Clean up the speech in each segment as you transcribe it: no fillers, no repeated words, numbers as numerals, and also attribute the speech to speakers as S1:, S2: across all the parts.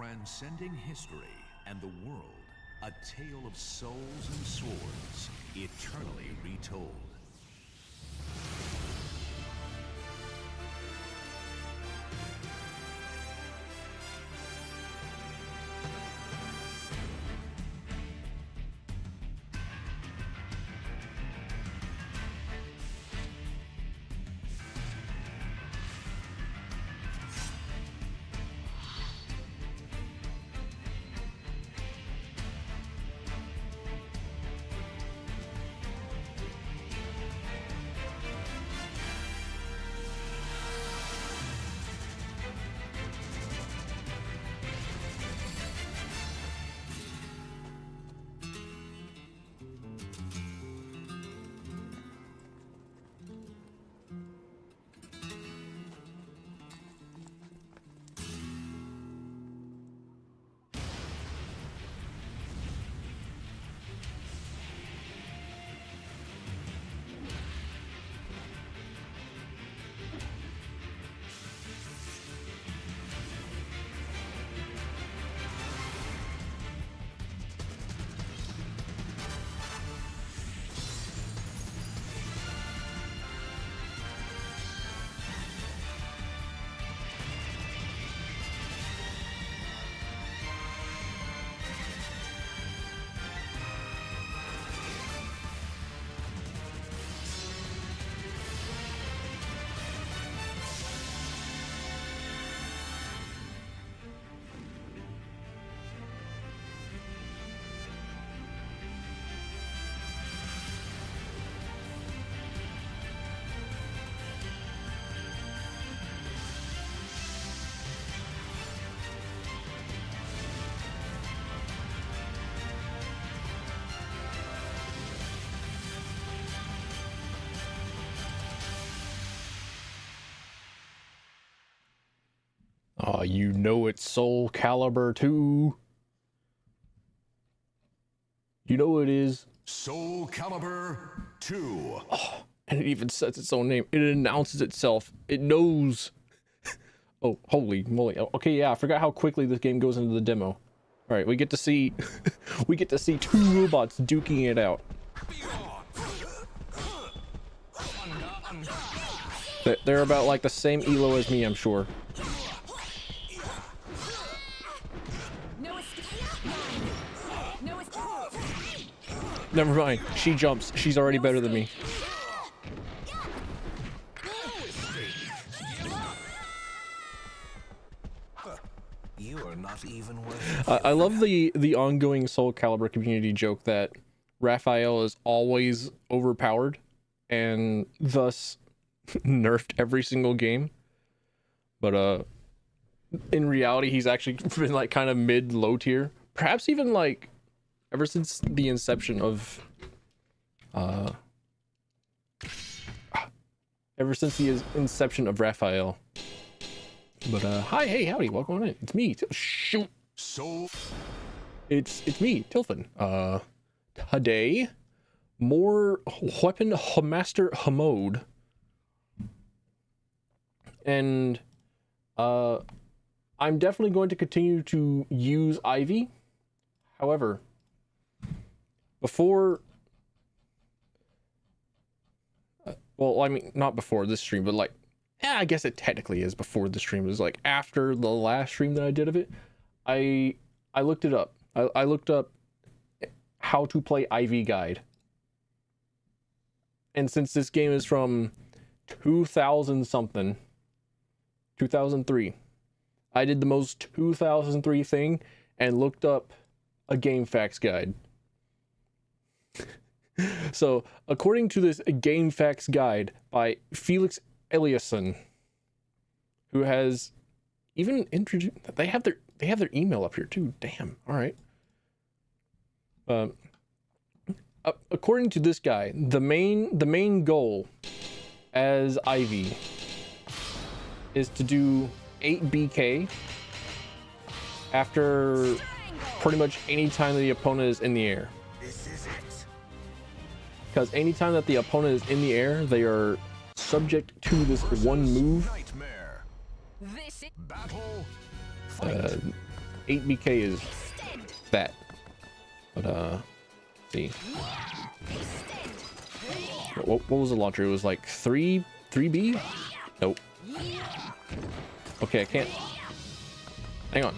S1: Transcending history and the world, a tale of souls and swords, eternally retold.
S2: You know it's Soul Calibur 2. You know it is.
S1: Soul Calibur 2.
S2: Oh, and it even says its own name. It announces itself. It knows. Oh, holy moly. Okay, yeah, I forgot how quickly this game goes into the demo. All right, we get to see we get to see two robots duking it out. They're about like the same elo as me, I'm sure. Never mind. She jumps. She's already better than me.
S1: You are not even worth
S2: I love the ongoing Soul Calibur community joke that Raphael is always overpowered and thus nerfed every single game. But in reality, he's actually been like kind of mid-low tier. Perhaps even like ever since the inception of Raphael. But hi, hey, howdy, welcome on in. It's me. Shoot. It's me, Tilfin. Today, more weapon master mode. And I'm definitely going to continue to use Ivy. However, before, well, I mean, not before this stream, but like, yeah, I guess it technically is before the stream. It was like after the last stream that I did of it. I looked it up. I looked up how to play Ivy guide. And since this game is from 2000 something, 2003, I did the most 2003 thing and looked up a game facts guide. So, according to this game facts guide by Felix Eliasson, who has even introduced, they have their email up here too. Damn. All right. According to this guy, the main goal as Ivy is to do 8 BK after pretty much any time that the opponent is in the air. Because anytime that the opponent is in the air, they are subject to this one move. 8BK is that. But let's see. What was the launcher? It was like 3B? Nope. Okay, I can't. Hang on.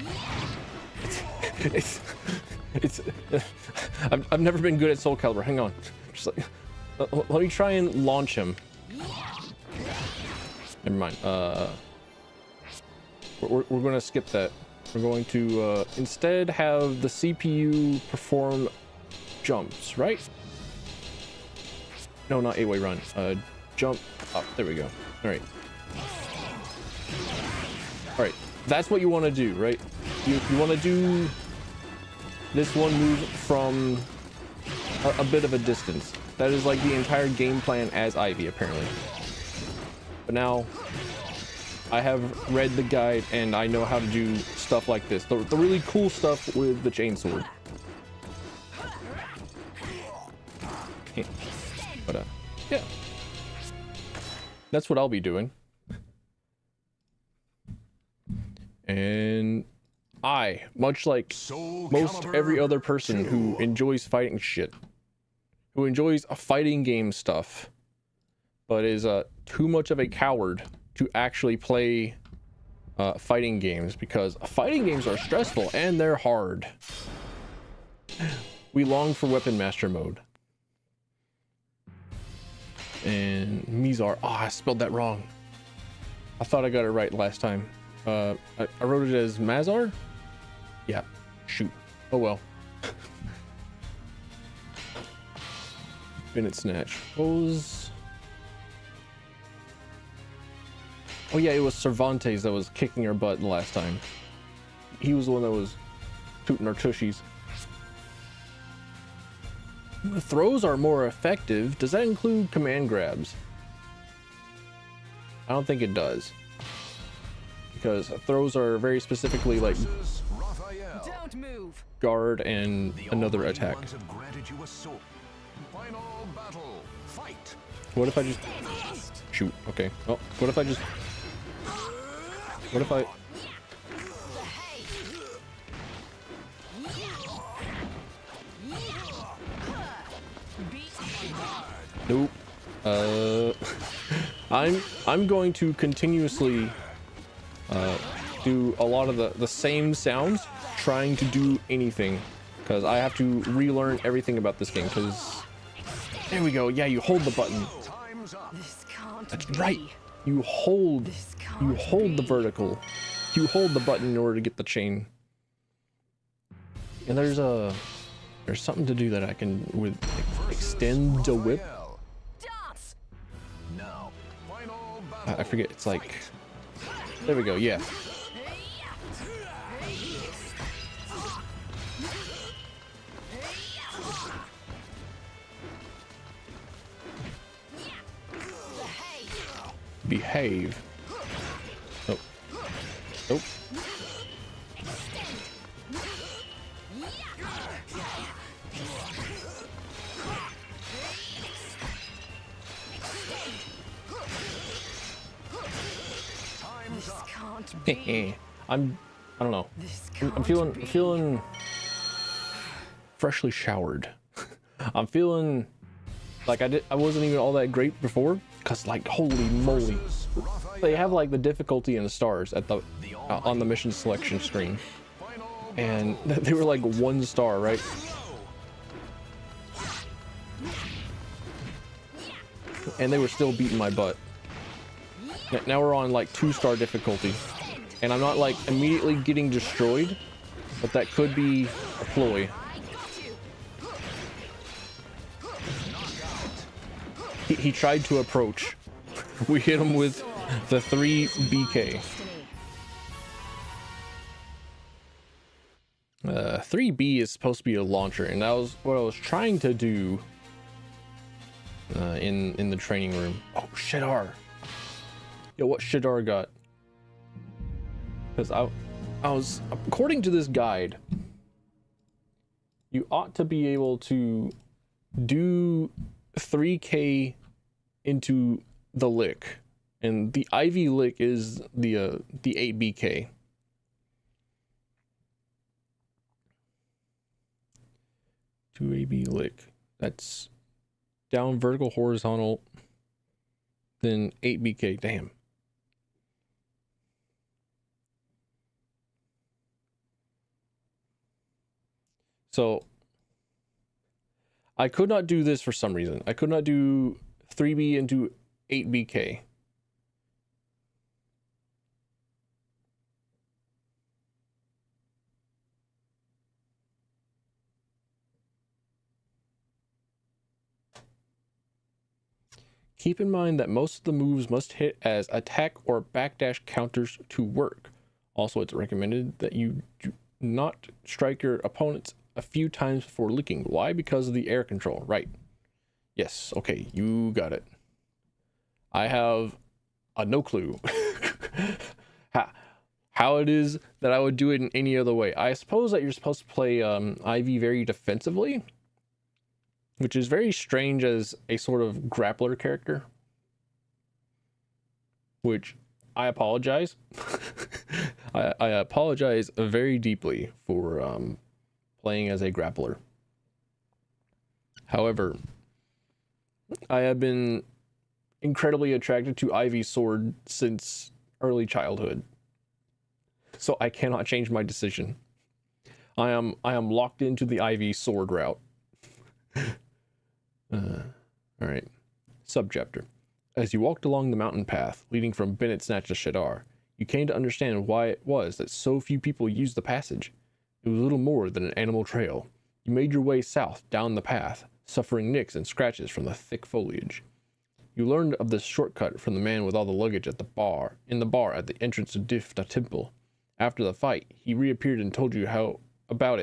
S2: It's I've never been good at Soul Calibur. Hang on. Just like let me try and launch him. Never mind. We're going to skip that. We're going to instead have the CPU perform jumps, right? No, not 8-way run. Jump up. There we go. All right. All right. That's what you want to do, right? You want to do this one move from a bit of a distance. That is like the entire game plan as Ivy, apparently. But now I have read the guide and I know how to do stuff like this. The really cool stuff with the chainsword. But yeah. That's what I'll be doing. And I, much like most every other person who enjoys fighting shit, who enjoys fighting game stuff, but is too much of a coward to actually play fighting games, because fighting games are stressful and they're hard. We long for Weapon Master mode. And Mazar. Oh, I spelled that wrong. I thought I got it right last time. I wrote it as Mazar? Yeah. Shoot. Oh well. Minute snatch. What was... Oh yeah, it was Cervantes that was kicking our butt the last time. He was the one that was tooting our tushies. The throws are more effective. Does that include command grabs? I don't think it does. Because throws are very specifically like
S3: Don't move.
S2: guard and another attack. What if I just shoot? Okay. Oh, what if I just... What if I... Nope. I'm going to continuously do a lot of the same sounds, trying to do anything, because I have to relearn everything about this game. Because there we go. Yeah, you hold the button. That's right. You hold the vertical. You hold the button in order to get the chain. And there's something to do that I can with extend the whip. I forget. It's like, there we go. Yeah. Behave. Oh. Nope. I don't know. I'm feeling freshly showered. I'm feeling like I wasn't even all that great before, because like holy moly, they have like the difficulty in the stars at the on the mission selection screen, and they were like 1 star, right? And they were still beating my butt. Now we're on like 2-star difficulty, and I'm not like immediately getting destroyed, but that could be a ploy. He tried to approach. We hit him with the 3BK. 3B is supposed to be a launcher, and that was what I was trying to do in the training room. Oh, Shadar. Yo, what Shadar got? Because I was, according to this guide, you ought to be able to do 3K into the lick, and the Ivy lick is the 8BK. 2AB lick. That's down, vertical, horizontal, then 8BK. Damn. So I could not do this for some reason. I could not do 3B into 8BK. Keep in mind that most of the moves must hit as attack or backdash counters to work. Also, it's recommended that you do not strike your opponents a few times before licking. Why? Because of the air control, right? Yes, okay, you got it. I have no clue how it is that I would do it in any other way. I suppose that you're supposed to play Ivy very defensively, which is very strange as a sort of grappler character, which I apologize. I apologize very deeply for playing as a grappler. However, I have been incredibly attracted to Ivy's sword since early childhood, so I cannot change my decision. I am locked into the Ivy sword route. All right. Subchapter. As you walked along the mountain path leading from Bennett Snatch to Shadar, you came to understand why it was that so few people used the passage. It was little more than an animal trail. You made your way south down the path, suffering nicks and scratches from the thick foliage. You learned of this shortcut from the man with all the luggage at the bar at the entrance to Difta Temple. After the fight, he reappeared and told you about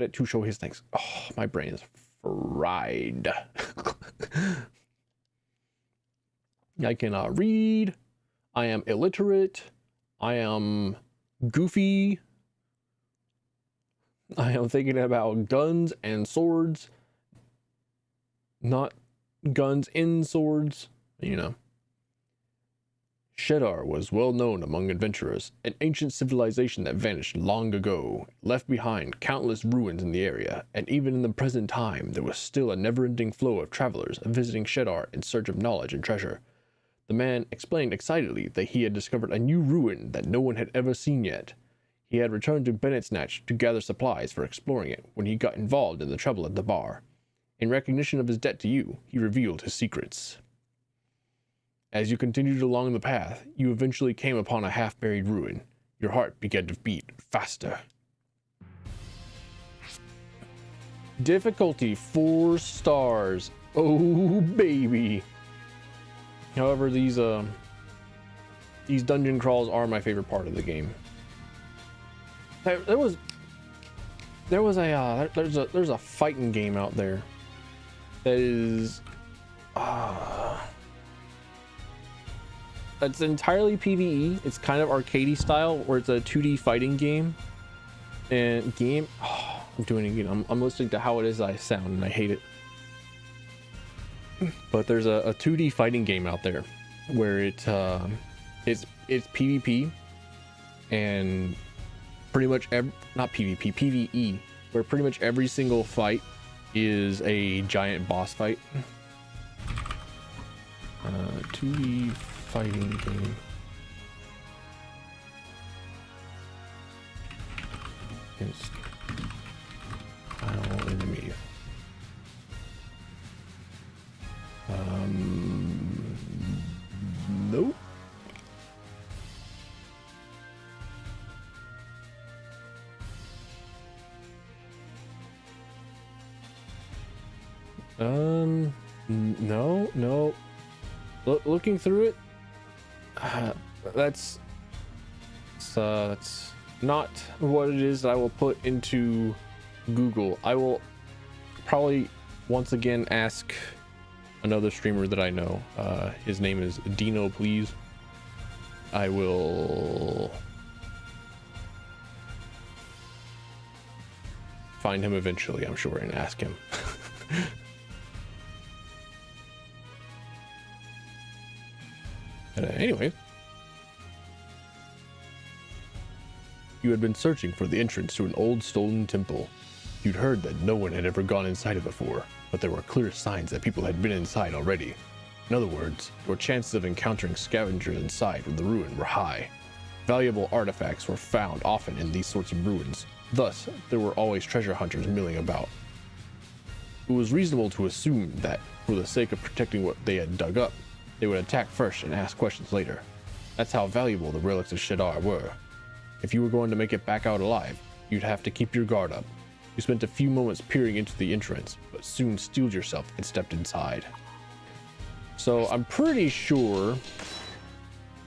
S2: it to show his thanks. Oh, my brain is fried. I cannot read. I am illiterate. I am goofy. I am thinking about guns and swords, not guns in swords, you know. Shadar was well known among adventurers, an ancient civilization that vanished long ago, left behind countless ruins in the area, and even in the present time there was still a never-ending flow of travelers visiting Shadar in search of knowledge and treasure. The man explained excitedly that he had discovered a new ruin that no one had ever seen yet. He had returned to Bennett Snatch to gather supplies for exploring it when he got involved in the trouble at the bar. In recognition of his debt to you, he revealed his secrets. As you continued along the path, you eventually came upon a half-buried ruin. Your heart began to beat faster. Difficulty 4 stars. Oh baby. However, these dungeon crawls are my favorite part of the game. There's a fighting game out there that is it's entirely PvE. It's kind of arcadey style, where it's a 2D fighting game. And I'm doing it again. I'm listening to how it is I sound, and I hate it. But there's a 2D fighting game out there where it's PvP, and pretty much not PvP, PvE, where pretty much every single fight is a giant boss fight. 2D fighting game. Against style enemy. Nope. No. Looking through it, that's not what it is that I will put into Google. I will probably once again ask another streamer that I know. His name is Dino, please. I will find him eventually, I'm sure, and ask him. Anyway, You had been searching for the entrance to an old stolen temple. You'd heard that no one had ever gone inside it before, but there were clear signs that people had been inside already. In other words, your chances of encountering scavengers inside the ruin were high. Valuable artifacts were found often in these sorts of ruins. Thus, there were always treasure hunters milling about. It was reasonable to assume that, for the sake of protecting what they had dug up, they would attack first and ask questions later. That's how valuable the relics of Shadar were. If you were going to make it back out alive, you'd have to keep your guard up. You spent a few moments peering into the entrance, but soon steeled yourself and stepped inside. So I'm pretty sure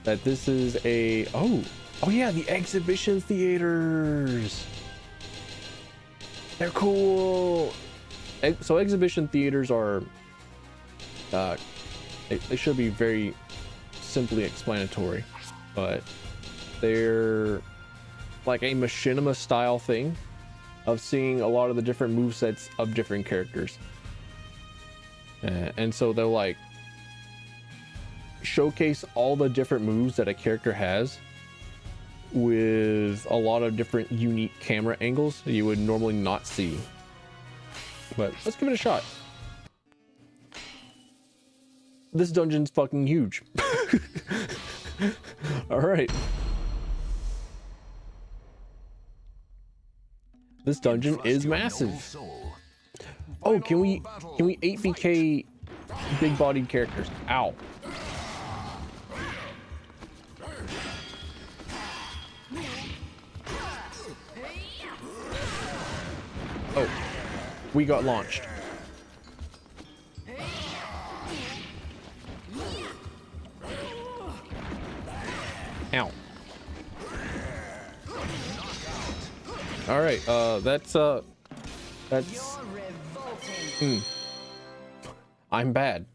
S2: that this is a... Oh yeah, the exhibition theaters. They're cool. So exhibition theaters are... they should be very simply explanatory, but they're like a machinima style thing of seeing a lot of the different movesets of different characters. And so they'll like showcase all the different moves that a character has with a lot of different unique camera angles that you would normally not see. But let's give it a shot. This dungeon's fucking huge. All right. This dungeon is massive. Oh, can we 8BK big bodied characters? Ow. Oh, we got launched. Ow. All right, that's I'm bad.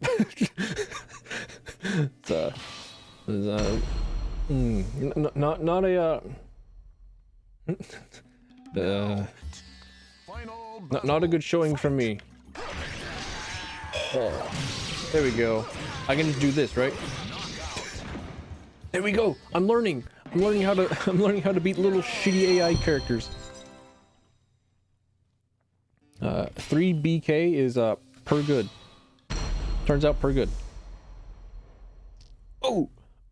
S2: Not a good showing from me. Oh, there we go. I can just do this, right? There we go. I'm learning how to beat little shitty AI characters. 3BK is per good. Turns out per good. Oh,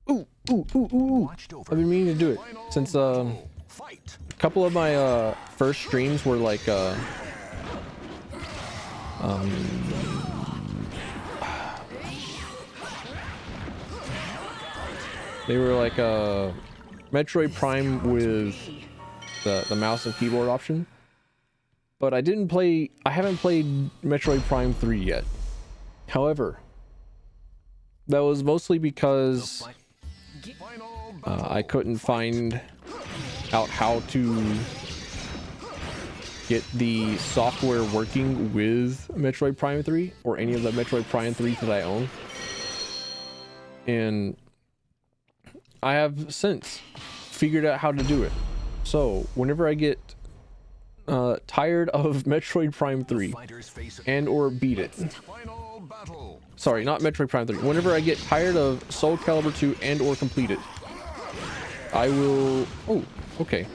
S2: ooh. I've been meaning to do it since a couple of my first streams were like they were like Metroid Prime with the mouse and keyboard option, but I haven't played Metroid Prime 3 yet. However, that was mostly because I couldn't find out how to get the software working with Metroid Prime 3 or any of the Metroid Prime 3s that I own. And I have since figured out how to do it. So whenever I get tired of Metroid Prime 3 and or beat it, sorry, not Metroid Prime 3, whenever I get tired of Soul Calibur 2 and or complete it, I will... Oh, okay.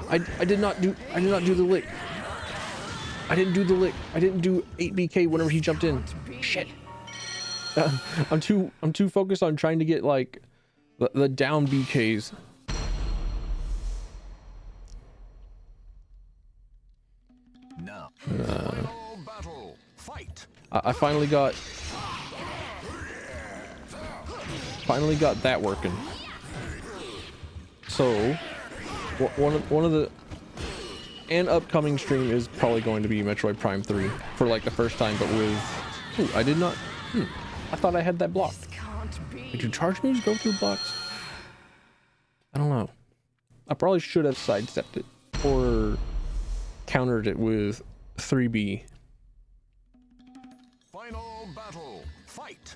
S2: I did not do the lick. I didn't do the lick. I didn't do 8BK whenever he jumped in. Shit. I'm too focused on trying to get like the down BKs.
S1: Now, battle. Fight.
S2: I finally got that working. So one of the upcoming stream is probably going to be Metroid Prime 3 for like the first time, but with... Ooh, I did not... I thought I had that block. Wait, do charge moves go through blocks? I don't know. I probably should have sidestepped it or countered it with 3B.
S1: Final battle. Fight.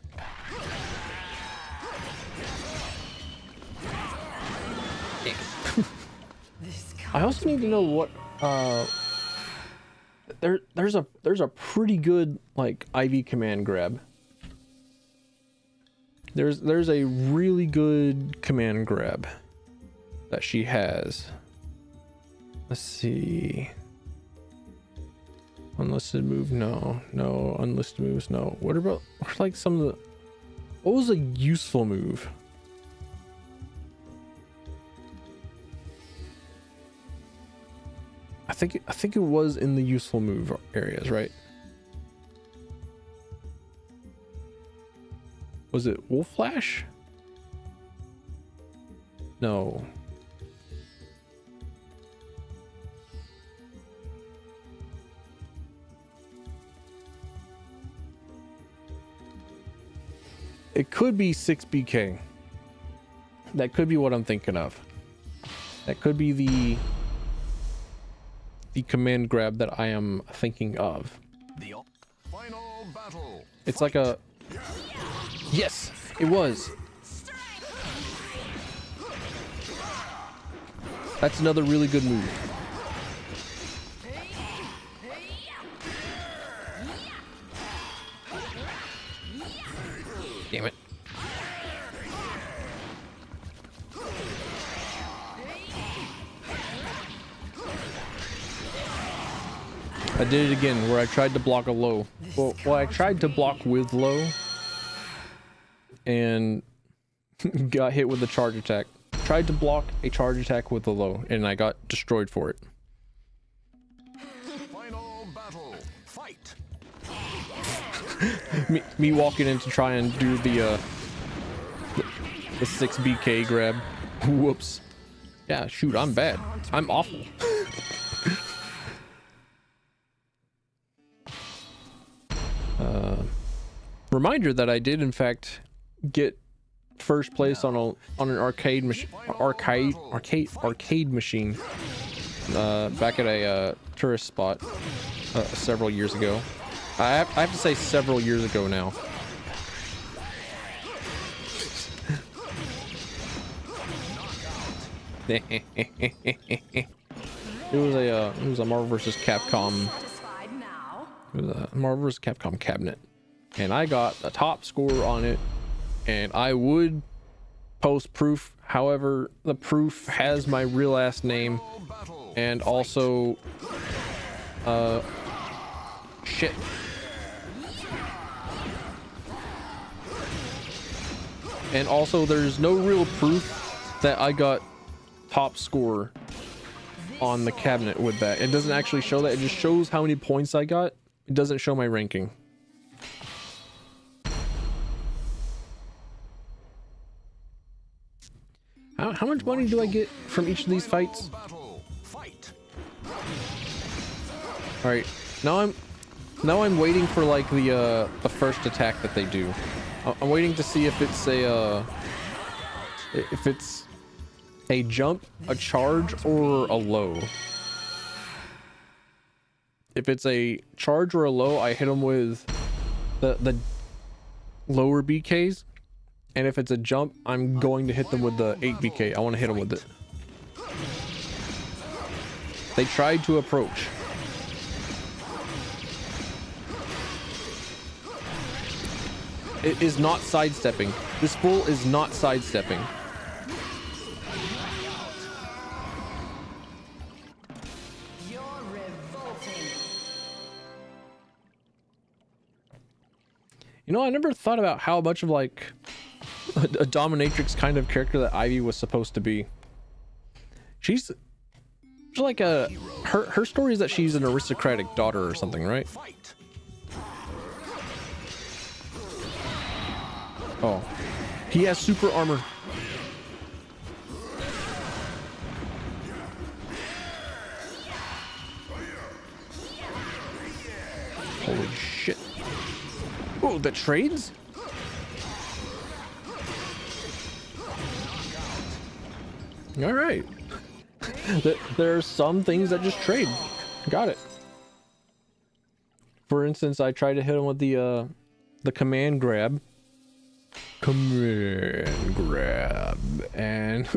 S2: I also need to know what there's a pretty good like IV command grab. There's a really good command grab that she has. Let's see. Unlisted move, no. No, unlisted moves, no. What about like some of the... What was a useful move? I think it was in the useful move areas, right? Was it Wolf Flash? No. It could be 6BK. That could be what I'm thinking of. That could be the command grab that I am thinking of.
S1: The final battle.
S2: It's like a... Yes, it was. That's another really good move. Damn it. I did it again where I tried to block a low. Well, I tried to block with low and got hit with a charge attack. Tried to block a charge attack with a low and I got destroyed for it.
S1: Final battle. Fight.
S2: me walking in to try and do the 6BK grab. Whoops. Yeah, shoot, I'm bad. I'm awful. Reminder that I did in fact get first place on an arcade machine back at a tourist spot several years ago. I have to say several years ago now. It was a Marvel vs. Capcom. It was a Marvel vs. Capcom cabinet, and I got a top score on it. And I would post proof. However, the proof has my real last name and also shit. And also there's no real proof that I got top score on the cabinet with that. It doesn't actually show that. It just shows how many points I got. It doesn't show my ranking. How much money do I get from each of these fights? All right, now I'm waiting for like the first attack that they do. I'm waiting to see if it's a jump, a charge, or a low. If it's a charge or a low, I hit them with the lower BKs. And if it's a jump, I'm going to hit them with the 8BK. I want to hit them with it. They tried to approach. It is not sidestepping. This bull is not sidestepping.
S3: You're revolting.
S2: You know, I never thought about how much of like a dominatrix kind of character that Ivy was supposed to be. She's like her story is that she's an aristocratic daughter or something, right? Oh, he has super armor. Holy shit. Oh, the trades? All right. There are some things that just trade. Got it. For instance, I tried to hit him with the command grab. Command grab. And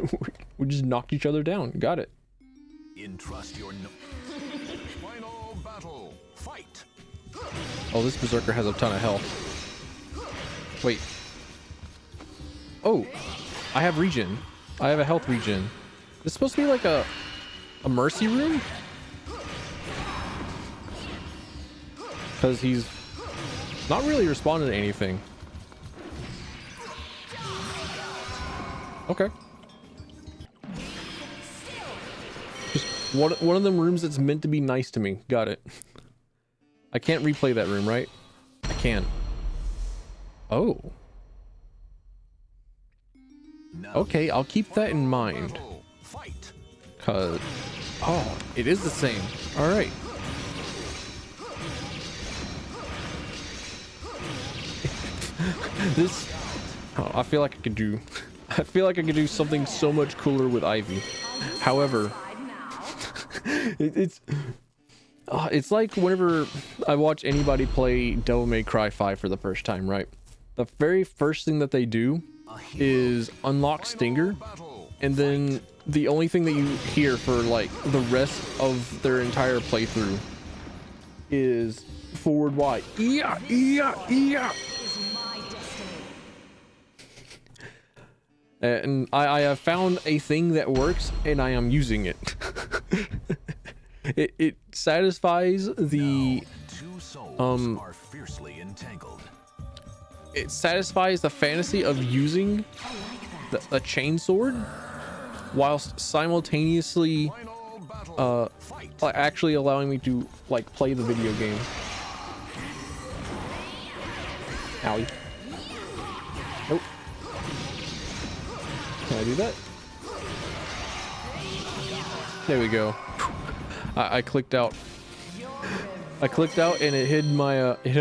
S2: we just knocked each other down. Got it.
S1: Entrust your final battle. Fight.
S2: Oh, this berserker has a ton of health. Wait. Oh, I have regen. I have a health regen. It's supposed to be like a mercy room? Because he's not really responding to anything. Okay. Just one of them rooms that's meant to be nice to me. Got it. I can't replay that room, right? I can't. Oh. Okay, I'll keep that in mind. Cause, oh, it is the same. All right. This, oh, I feel like I could do something so much cooler with Ivy. However, it's like whenever I watch anybody play Devil May Cry 5 for the first time, right? The very first thing that they do is unlock Stinger, and then the only thing that you hear for like the rest of their entire playthrough is forward Y. Yeah, yeah, yeah. And I have found a thing that works, and I am using it. It satisfies the it satisfies the fantasy of using a chainsword whilst simultaneously actually allowing me to like play the video game. Owie. Nope. Can I do that? There we go. I clicked out. I clicked out and it hid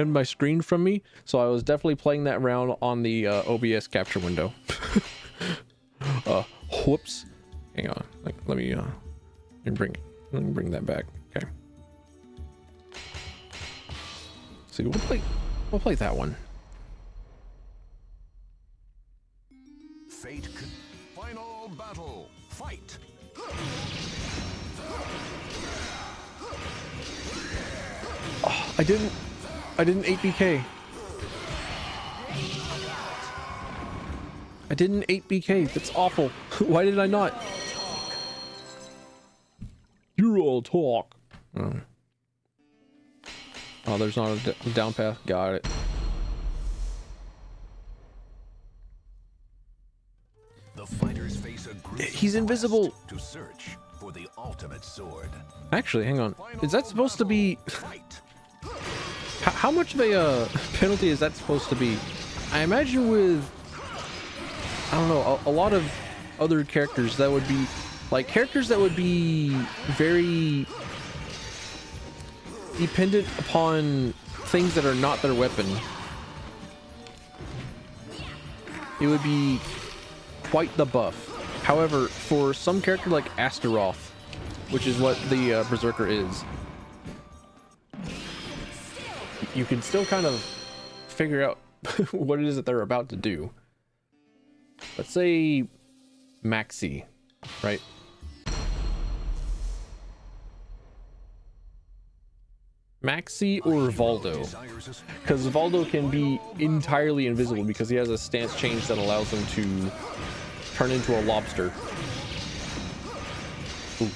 S2: my screen from me, so I was definitely playing that round on the OBS capture window. Whoops. Hang on. Like, let me bring that back. Okay. See, we'll play that one.
S1: Fate could final battle. Fight.
S2: Oh, I didn't 8BK. I didn't 8BK. That's awful. Why did I not? You're all talk. Oh, there's not a down path. Got it.
S1: The fighters face a
S2: He's invisible.
S1: To search for the ultimate sword.
S2: Actually, hang on. Is that supposed to be? How much of a penalty is that supposed to be? I imagine with, I don't know, a lot of other characters that would be like characters that would be very dependent upon things that are not their weapon. It would be quite the buff. However, for some character like Astaroth, which is what the Berserker is, you can still kind of figure out what it is that they're about to do. Let's say Maxi, right? Maxi or Valdo, because Valdo can be entirely invisible because he has a stance change that allows him to turn into a lobster. Ooh.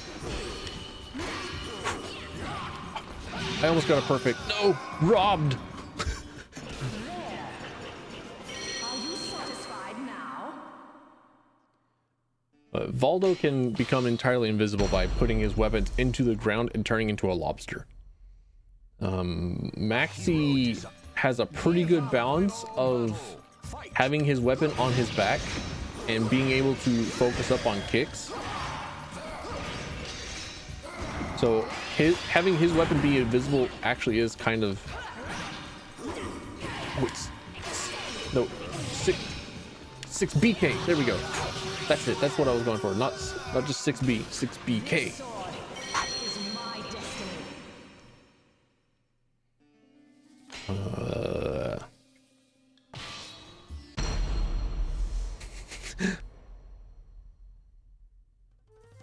S2: I almost got a perfect. No, robbed. Valdo can become entirely invisible by putting his weapons into the ground and turning into a lobster. Maxi has a pretty good balance of having his weapon on his back and being able to focus up on kicks. So having his weapon be invisible actually is kind of... No, 6BK. There we go. That's it. That's what I was going for. Not just 6B, 6BK.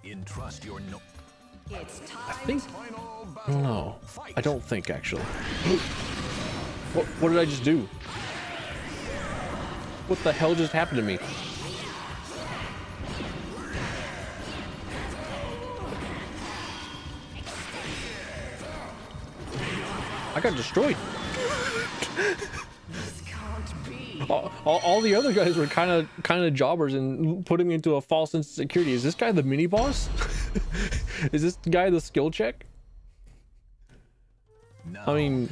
S1: Entrust your
S2: I think. No, I don't think actually. What did I just do? What the hell just happened to me? I got destroyed.
S3: This can't be.
S2: All the other guys were kind of jobbers and putting me into a false sense of security. Is this guy the mini boss? Is this guy the skill check? I mean,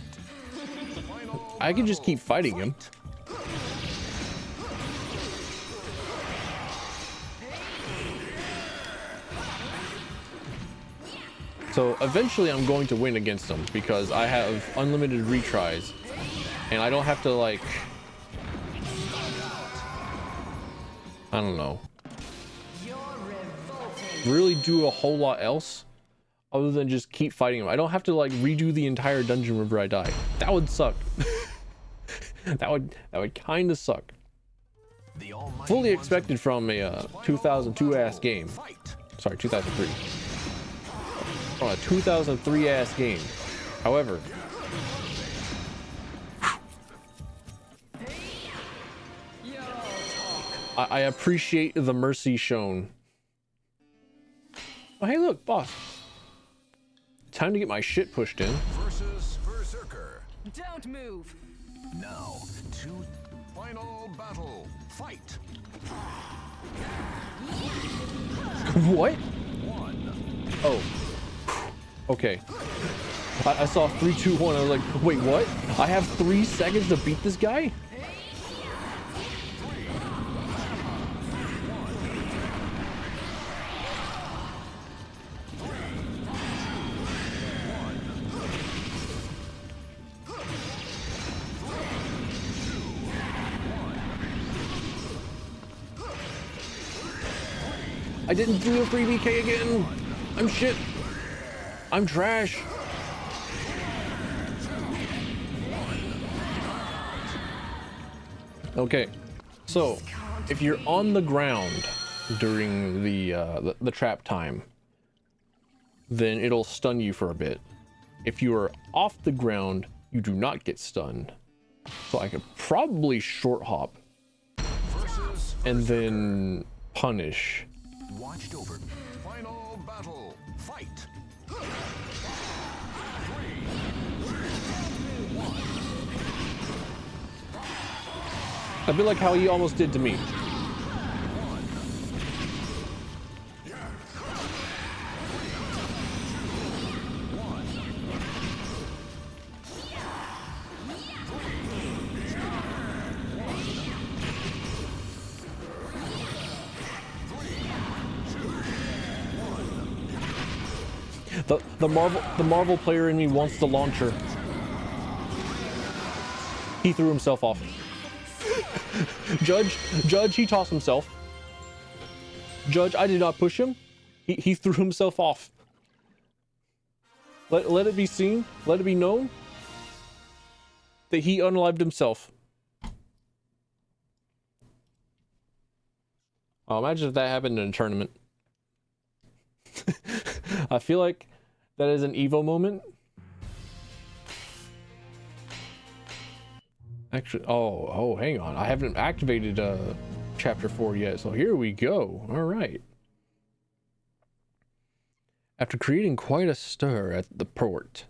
S2: I could just keep fighting him. So eventually I'm going to win against him because I have unlimited retries and I don't have to, like, I don't know,
S3: You're revolting.
S2: really do a whole lot else other than just keep fighting him. I don't have to, like, redo the entire dungeon whenever I die. That would suck. that would kind of suck. Fully expected from a 2002 ass game. Sorry, 2003. From a 2003 ass game. However, I appreciate the mercy shown. Oh, hey, look, boss. Time to get my shit pushed in.
S1: Versus Berserker.
S3: Don't move.
S1: Now, to final battle. Fight.
S2: What?
S1: One.
S2: Oh. Okay. I saw 3, 2, 1. I was like, wait, what? I have 3 seconds to beat this guy? I didn't do a free BK again. I'm shit. I'm trash. Okay, so if you're on the ground during the trap time, then it'll stun you for a bit. If you are off the ground, you do not get stunned. So I could probably short hop and then punish.
S1: Watched over. Final battle. Fight.
S2: I feel like how he almost did to me. The Marvel player in me wants the launcher. He threw himself off. Judge, he tossed himself. Judge, I did not push him. He threw himself off. Let it be seen, let it be known that he unalived himself. Oh, imagine if that happened in a tournament. I feel like that is an Evo moment. Actually, oh, hang on. I haven't activated chapter 4 yet, so here we go. All right. After creating quite a stir at the port,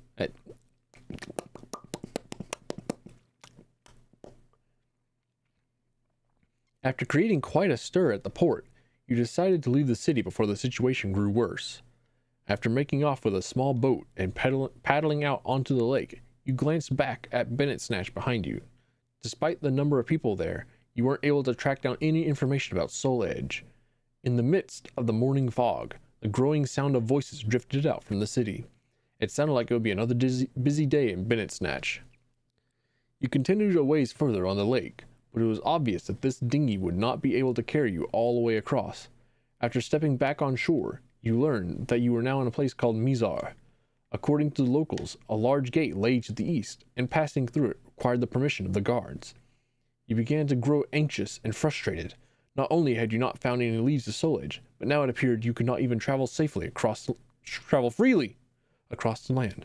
S2: you decided to leave the city before the situation grew worse. After making off with a small boat and paddling out onto the lake, you glanced back at Bennett Snatch behind you. Despite the number of people there, you weren't able to track down any information about Soul Edge. In the midst of the morning fog, the growing sound of voices drifted out from the city. It sounded like it would be another busy day in Bennett Snatch. You continued a ways further on the lake, but it was obvious that this dinghy would not be able to carry you all the way across. After stepping back on shore, you learned that you were now in a place called Mazar. According to the locals, a large gate lay to the east, and passing through it required the permission of the guards. You began to grow anxious and frustrated. Not only had you not found any leads to Soul Edge, but now it appeared you could not even travel freely across the land.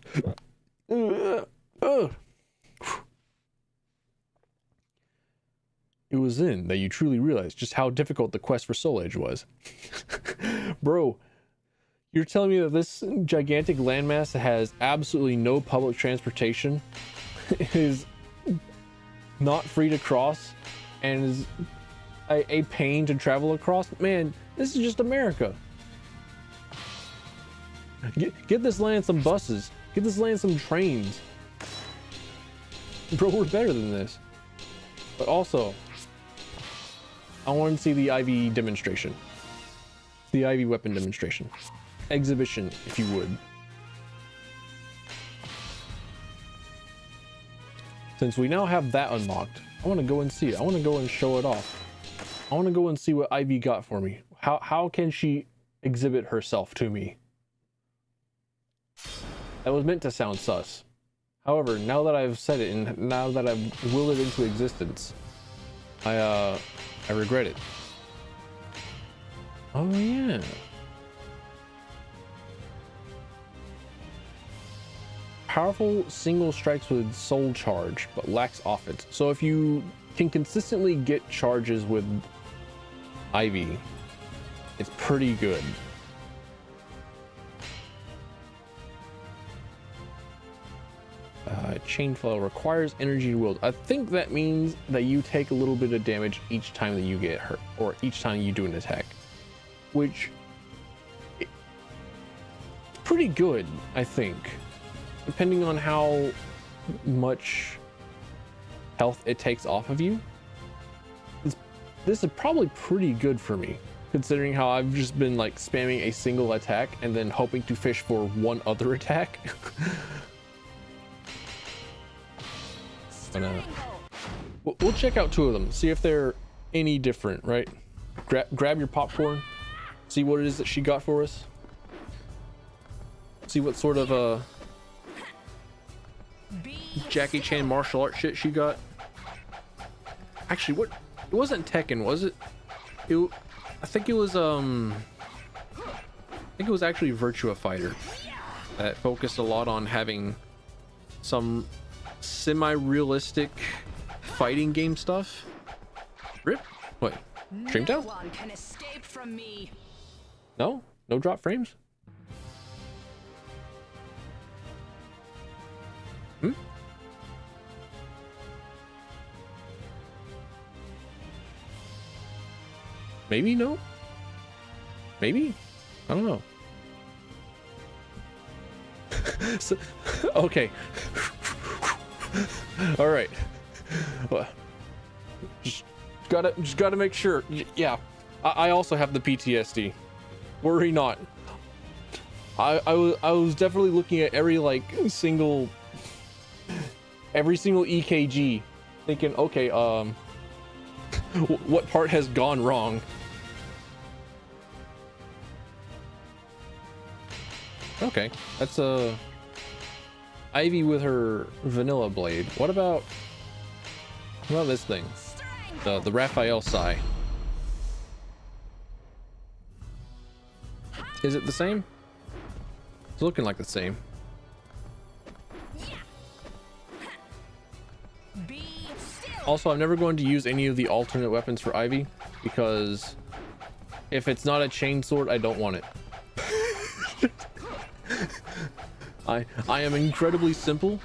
S2: It was then that you truly realized just how difficult the quest for Soul Edge was. Bro, You're telling me that this gigantic landmass that has absolutely no public transportation is not free to cross and is a pain to travel across? Man, this is just America. Get this land some buses. Get this land some trains. Bro, we're better than this. But also, I want to see the IV demonstration. The IV weapon demonstration. Exhibition, if you would. Since we now have that unlocked, I want to go and see it. I want to go and show it off. I want to go and see what Ivy got for me. How can she exhibit herself to me? That was meant to sound sus. However, now that I've said it and now that I've willed it into existence, I regret it. Oh yeah. Powerful single strikes with soul charge, but lacks offense. So if you can consistently get charges with Ivy, it's pretty good. Chain flow requires energy to wield. I think that means that you take a little bit of damage each time that you get hurt, or each time you do an attack, which is pretty good, I think, depending on how much health it takes off of you. This is probably pretty good for me, considering how I've just been like spamming a single attack and then hoping to fish for one other attack. But, we'll check out two of them, see if they're any different, right? Grab your popcorn, see what it is that she got for us, see what sort of Jackie Chan martial art shit she got. Actually, what, it wasn't Tekken, was it? I think it was actually Virtua Fighter that focused a lot on having some semi-realistic fighting game stuff. Rip? What? Stream down?
S3: No one can escape from me.
S2: No drop frames. Maybe no. Maybe, I don't know. So, okay. All right. Well, just gotta make sure. Yeah, I also have the PTSD. Worry not. I was definitely looking at every single EKG, thinking, okay, what part has gone wrong? Okay, that's Ivy with her vanilla blade. What about this thing? The Raphael Sai. Is it the same? It's looking like the same. Also, I'm never going to use any of the alternate weapons for Ivy because if it's not a chain sword, I don't want it. I am incredibly simple.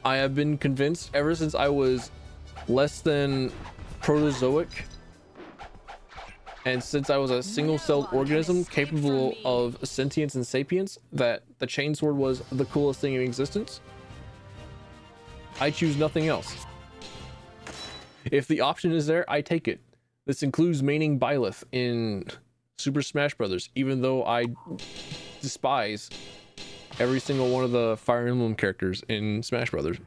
S2: I have been convinced ever since I was less than protozoic, and since I was a single-celled organism capable of sentience and sapience, that the chainsword was the coolest thing in existence. I choose nothing else. If the option is there, I take it. This includes maining Byleth in Super Smash Brothers, even though I despise every single one of the Fire Emblem characters in Smash Brothers.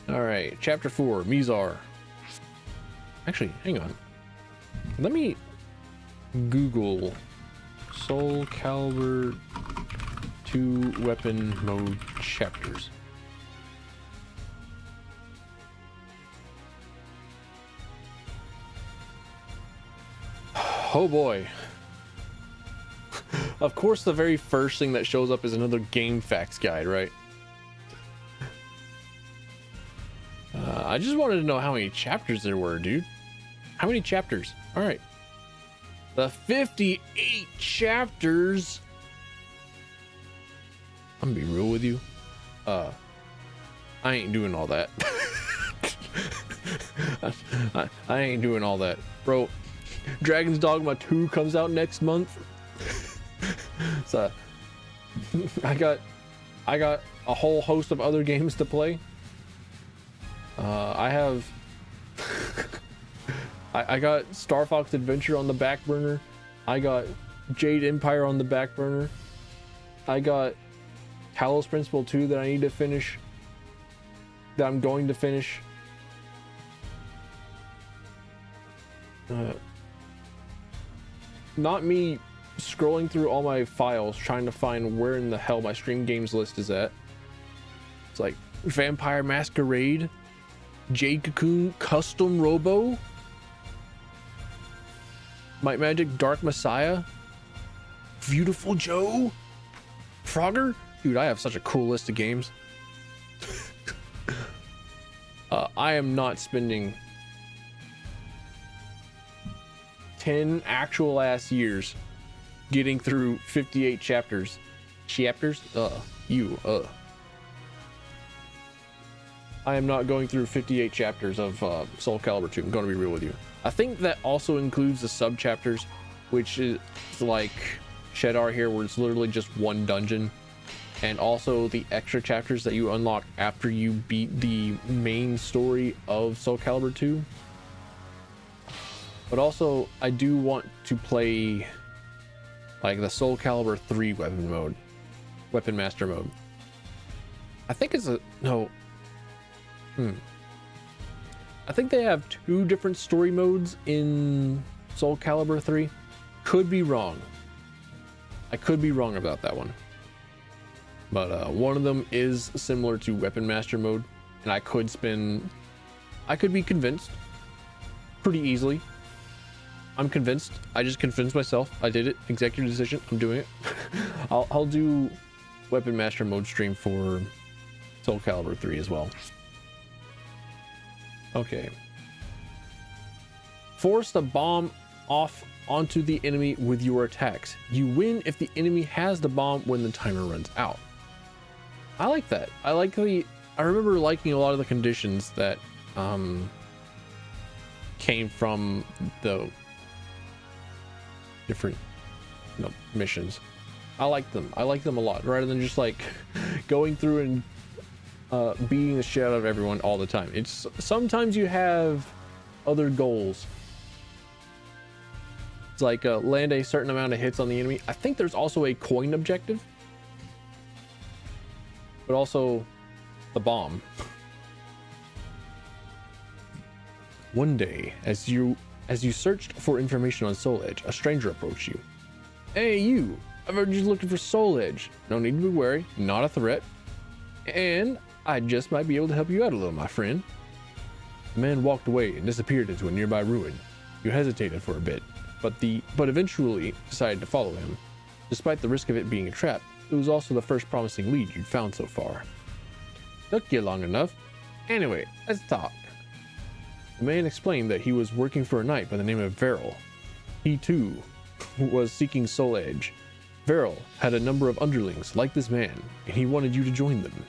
S2: All right, chapter 4, Mazar. Actually, hang on. Let me Google Soul Calibur 2 weapon mode chapters. Oh boy. Of course, the very first thing that shows up is another game facts guide, right? I just wanted to know how many chapters there were, dude. How many chapters? All right. The 58 chapters. I'm gonna be real with you. I ain't doing all that. I ain't doing all that, bro. Dragon's Dogma 2 comes out next month. So I got a whole host of other games to play. I have I got Star Fox Adventure on the back burner. I got Jade Empire on the back burner. I got Talos Principle 2 that I need to finish, that I'm going to finish. Not me scrolling through all my files trying to find where in the hell my stream games list is at. It's like Vampire Masquerade, Jade Cocoon Custom Robo, Might Magic Dark Messiah, Beautiful Joe, Frogger. Dude, I have such a cool list of games. I am not spending 10 actual ass years getting through 58 chapters. I am not going through 58 chapters of Soul Calibur 2. I'm going to be real with you. I think that also includes the sub chapters, which is like Shedar here, where it's literally just one dungeon, and also the extra chapters that you unlock after you beat the main story of Soul Calibur 2. But also, I do want to play like the Soul Calibur 3 weapon master mode. I think it's I think they have 2 different story modes in Soul Calibur 3. Could be wrong. I could be wrong about that one. But one of them is similar to weapon master mode, and I could be convinced pretty easily. I'm convinced. I just convinced myself. I did it. Executive decision. I'm doing it. I'll do weapon master mode stream for Soul Calibur 3 as well. Okay. Force the bomb off onto the enemy with your attacks. You win if the enemy has the bomb when the timer runs out. I like that. I remember liking a lot of the conditions that came from the different missions. I like them a lot, rather than just like going through and beating the shit out of everyone all the time. It's sometimes you have other goals. It's like land a certain amount of hits on the enemy. I think there's also a coin objective, but also the bomb. One day, as you searched for information on Soul Edge, a stranger approached you. Hey you, I've heard you're looking for Soul Edge. No need to be wary, not a threat. And I just might be able to help you out a little, my friend. The man walked away and disappeared into a nearby ruin. You hesitated for a bit, but eventually decided to follow him. Despite the risk of it being a trap, it was also the first promising lead you'd found so far. Took you long enough. Anyway, let's talk. The man explained that he was working for a knight by the name of Veril. He too was seeking Soul Edge. Veril had a number of underlings like this man, and he wanted you to join them.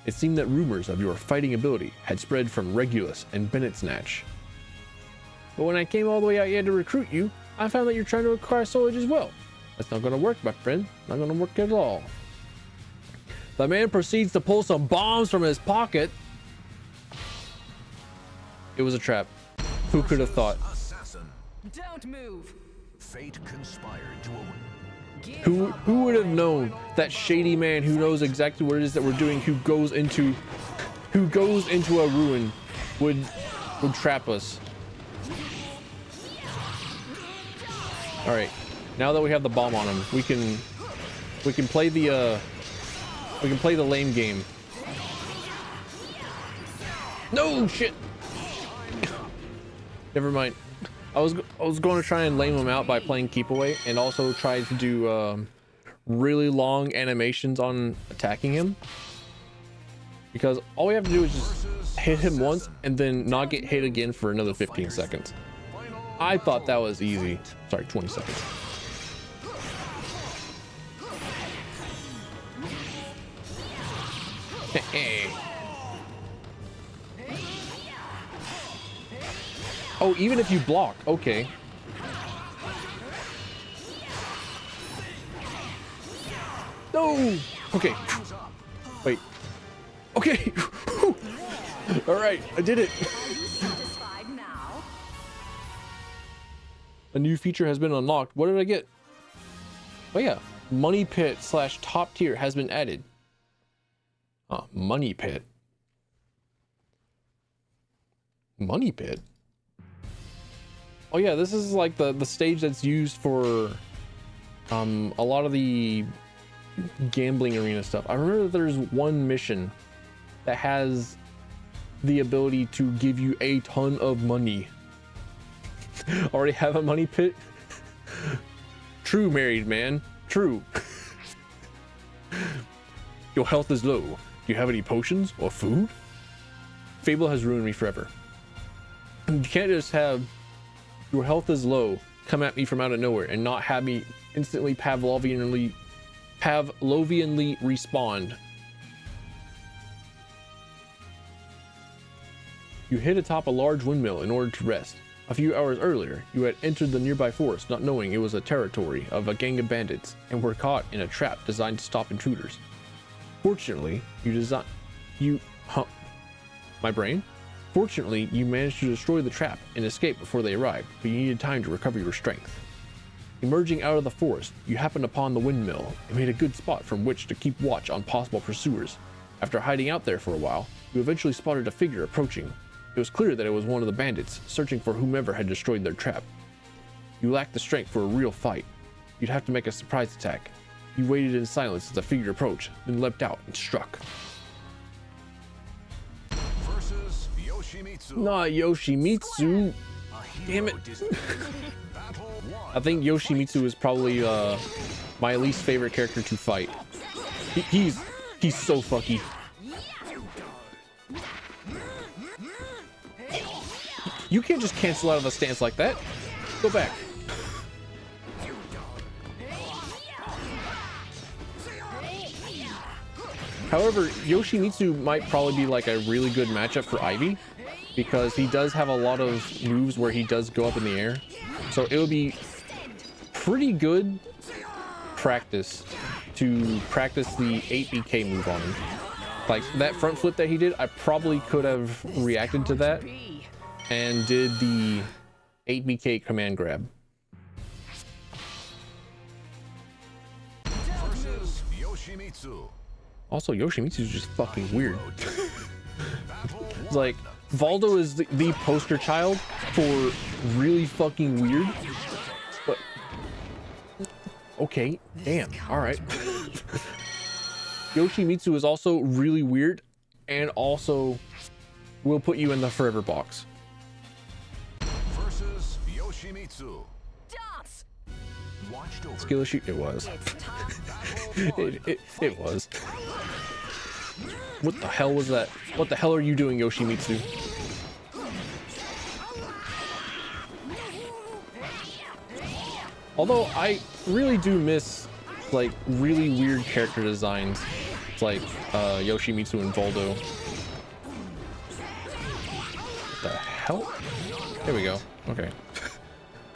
S2: It seemed that rumors of your fighting ability had spread from Regulus and Bennett's Snatch. But when I came all the way out here to recruit you, I found that you're trying to acquire Soul Edge as well. That's not going to work, my friend. Not going to work at all. The man proceeds to pull some bombs from his pocket. It was a trap. Who could have thought?
S3: Don't move.
S1: Fate conspired to
S2: Who would have known that shady man who knows exactly what it is that we're doing, who goes into a ruin, would trap us? All right, now that we have the bomb on him, we can play the lame game. No shit. Never mind. I was going to try and lame him out by playing keep away, and also try to do really long animations on attacking him, because all we have to do is just hit him once and then not get hit again for another 15 seconds. I thought that was easy. Sorry, 20 seconds. Oh, even if you block, okay. No. Okay. Wait. Okay. All right, I did it.
S3: Satisfied now?
S2: A new feature has been unlocked. What did I get? Oh yeah, money pit / top tier has been added. Money pit. Money pit. Oh yeah, this is like the stage that's used for a lot of the gambling arena stuff. I remember there's one mission that has the ability to give you a ton of money. Already have a money pit? True, married man. True. Your health is low. Do you have any potions or food? Fable has ruined me forever. You can't just have your health is low come at me from out of nowhere and not have me instantly Pavlovianly respond. You hit atop a large windmill in order to rest. A few hours earlier, you had entered the nearby forest not knowing it was a territory of a gang of bandits and were caught in a trap designed to stop intruders. Fortunately, Fortunately, you managed to destroy the trap and escape before they arrived, but you needed time to recover your strength. Emerging out of the forest, you happened upon the windmill and made a good spot from which to keep watch on possible pursuers. After hiding out there for a while, you eventually spotted a figure approaching. It was clear that it was one of the bandits, searching for whomever had destroyed their trap. You lacked the strength for a real fight. You'd have to make a surprise attack. You waited in silence as the figure approached, then leapt out and struck.
S1: Versus Yoshimitsu.
S2: Not Yoshimitsu. Damn it. I think Yoshimitsu is probably my least favorite character to fight. He's so fucky. You can't just cancel out of a stance like that. Go back. However, Yoshimitsu might probably be like a really good matchup for Ivy, because he does have a lot of moves where he does go up in the air. So it would be pretty good practice to practice the 8BK move on him. Like that front flip that he did, I probably could have reacted to that and did the 8BK command grab.
S1: Versus Yoshimitsu.
S2: Also, Yoshimitsu is just fucking weird. It's like, Valdo is the poster child for really fucking weird. But, okay, damn, alright. Yoshimitsu is also really weird and also will put you in the forever box.
S1: Versus Yoshimitsu.
S3: Dance.
S1: Watched over.
S2: Skill issue? It was. it was. What the hell was that? What the hell are you doing, Yoshimitsu? Although I really do miss like really weird character designs. It's like Yoshimitsu and Voldo. What the hell? There we go. Okay.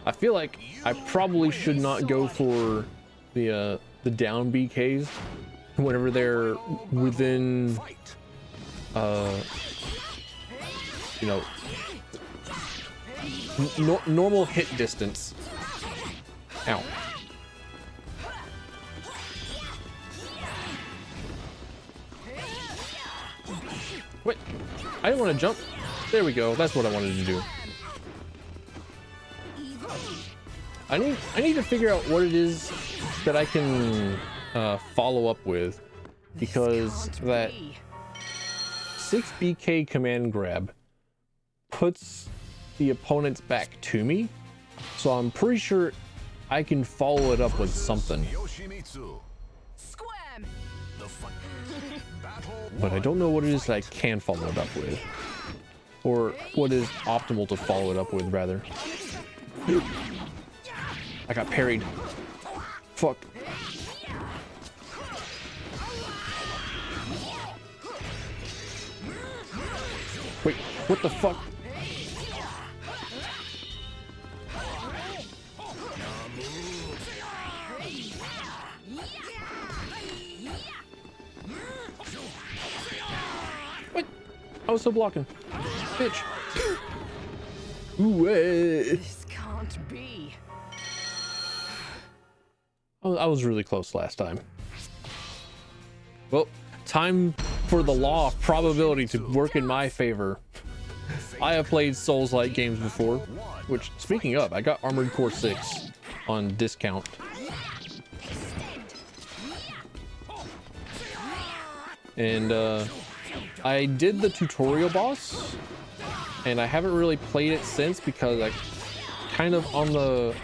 S2: I feel like I probably should not go for the down BKs whenever they're within you know, normal hit distance. Ow. Wait, I didn't want to jump. There we go. That's what I wanted to do. I need to figure out what it is that I can follow up with, because that 6BK command grab puts the opponents back to me, so I'm pretty sure I can follow it up with something.
S1: Yoshimitsu.
S3: Squam.
S1: The fight. Battle
S2: But I don't know what it is that I can follow it up with, or what is optimal to follow it up with, rather. I got parried. Fuck. Wait, what the fuck? What? I was still blocking. Bitch. Ooh,
S3: This can't be.
S2: I was really close last time. Well, time for the law of probability to work in my favor. I have played Souls-like games before, which, speaking of, I got Armored Core 6 on discount. And I did the tutorial boss, and I haven't really played it since because I kind of on the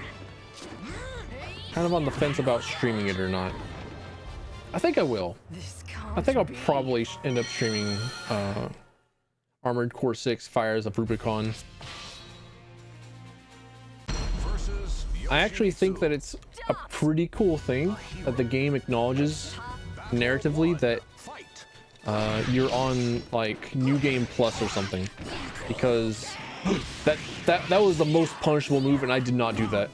S2: fence about streaming it or not. I think I will. I think I'll probably end up streaming Armored Core 6 Fires of Rubicon. I actually think that it's a pretty cool thing that the game acknowledges narratively that you're on like New Game Plus or something, because that was the most punishable move and I did not do that.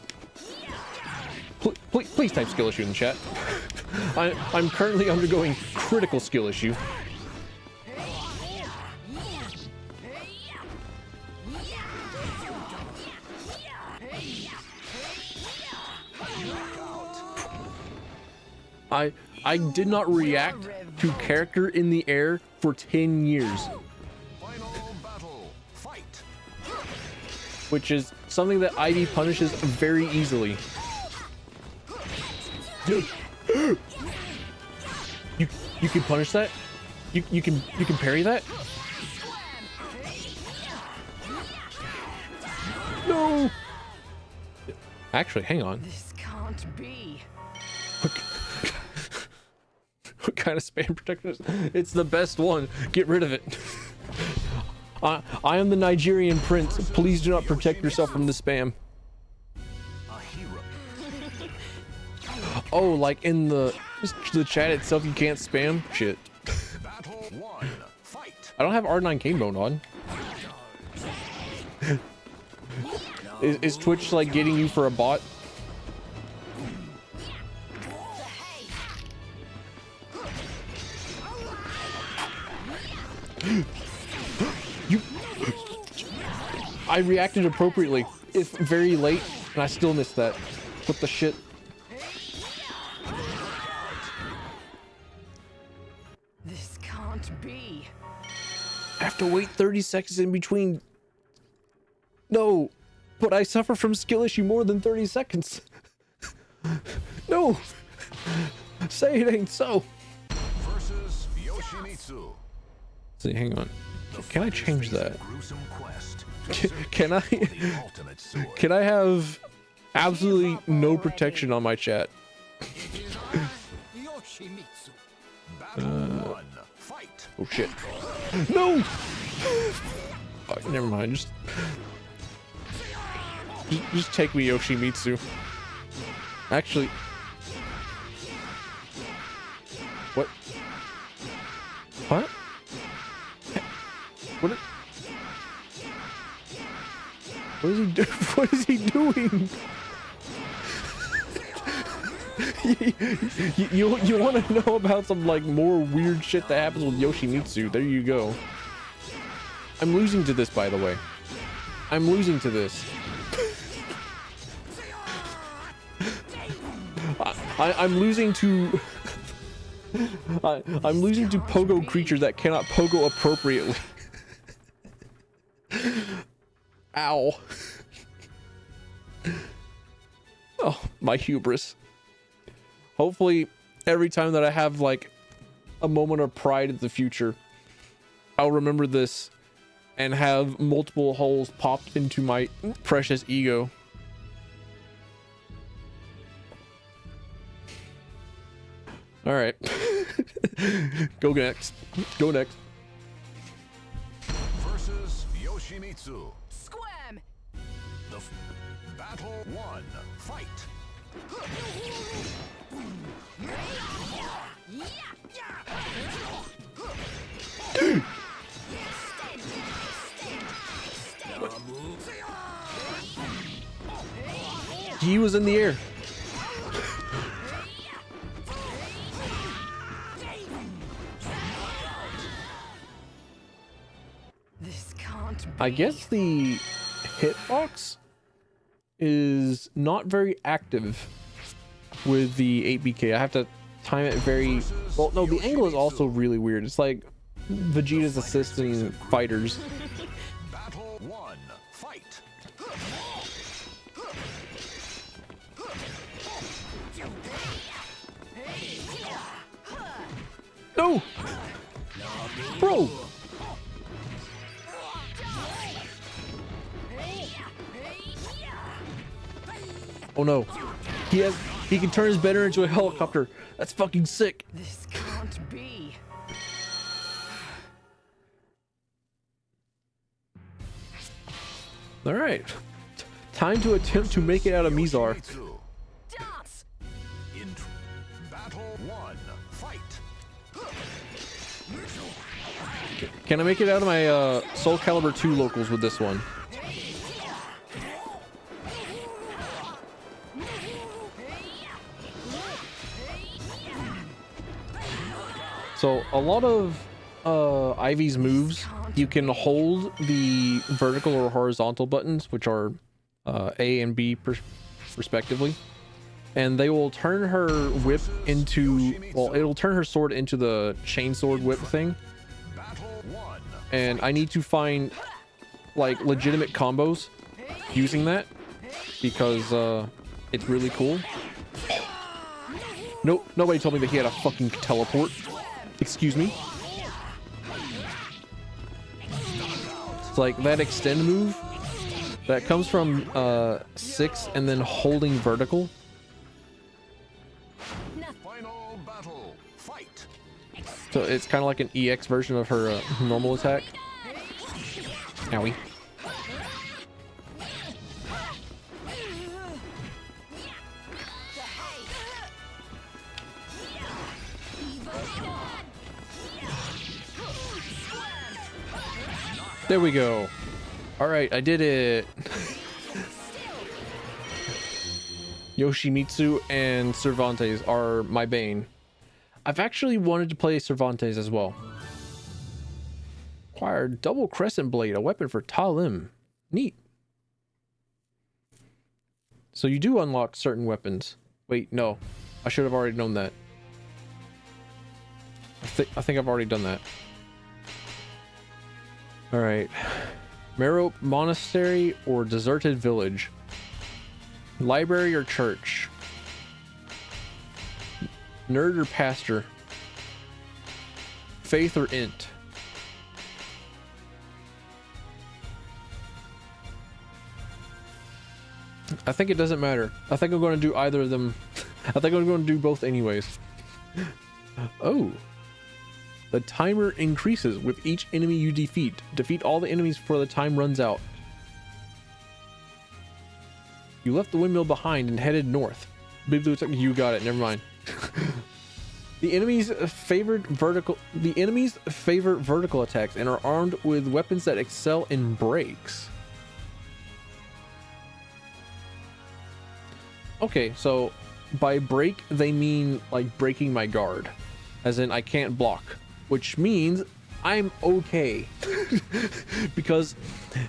S2: Please type skill issue in the chat. I'm currently undergoing critical skill issue. I did not react to character in the air for 10 years. Which is something that ID punishes very easily. You can punish that? You can parry that? No. Actually, hang on.
S3: This can't be.
S2: What kind of spam protector is it's the best one. Get rid of it. I am the Nigerian prince. Please do not protect yourself from the spam. Oh, like in the chat itself, you can't spam? Shit. I don't have R9 game mode on. Is Twitch like getting you for a bot? I reacted appropriately. It's very late and I still missed that. What the shit?
S3: This can't be.
S2: I have to wait 30 seconds in between. No, but I suffer from skill issue more than 30 seconds. No, say it ain't so. See, hang on. Can I change that? Can I have absolutely no protection on my chat? Oh shit. No! Oh, never mind. Just take me, Yoshimitsu. Actually. What? What? What is he doing? What is he doing? you want to know about some like more weird shit that happens with Yoshimitsu? There you go. I'm losing to this, by the way. I'm losing to this. I'm losing to. I'm losing to pogo creatures that cannot pogo appropriately. Ow. Oh, my hubris. Hopefully, every time that I have like a moment of pride in the future, I'll remember this and have multiple holes popped into my precious ego. All right. Go next. Go next.
S1: Versus Yoshimitsu.
S3: Squam.
S1: Battle 1. Fight.
S2: He was in the air.
S3: This can't be.
S2: I guess the hitbox is not very active with the 8BK. I have to time it very well. No, the angle is also really weird. It's like Vegeta's assist in fighters.
S1: Battle 1. Fight.
S2: No, bro. Oh no, he can turn his banner into a helicopter. That's fucking sick.
S3: This can't be.
S2: All right, time to attempt to make it out of Mazar.
S3: Dance.
S1: In Battle 1. Fight.
S2: Can I make it out of my Soul Calibur 2 locals with this one? So a lot of Ivy's moves, you can hold the vertical or horizontal buttons, which are A and B respectively, and they will turn her whip into, well, it'll turn her sword into the chainsword whip thing. And I need to find like legitimate combos using that because it's really cool. Nope, nobody told me that he had a fucking teleport. Excuse me. It's like that extend move that comes from 6 and then holding vertical.
S1: Final battle. Fight.
S2: So it's kind of like an EX version of her normal attack. Owie. There we go. All right, I did it. Yoshimitsu and Cervantes are my bane. I've actually wanted to play Cervantes as well. Acquired double crescent blade, a weapon for Talim. Neat. So you do unlock certain weapons. Wait, no. I should have already known that. I think I've already done that. All right. Merope Monastery or Deserted Village. Library or church. Nerd or pastor. Faith or int. I think it doesn't matter. I think I'm going to do either of them. I think I'm going to do both anyways. Oh. The timer increases with each enemy you defeat. Defeat all the enemies before the time runs out. You left the windmill behind and headed north. Big Blue, you got it. Never mind. The enemy's favorite vertical attacks and are armed with weapons that excel in breaks. Okay, so by break they mean like breaking my guard, as in I can't block, which means I'm okay. Because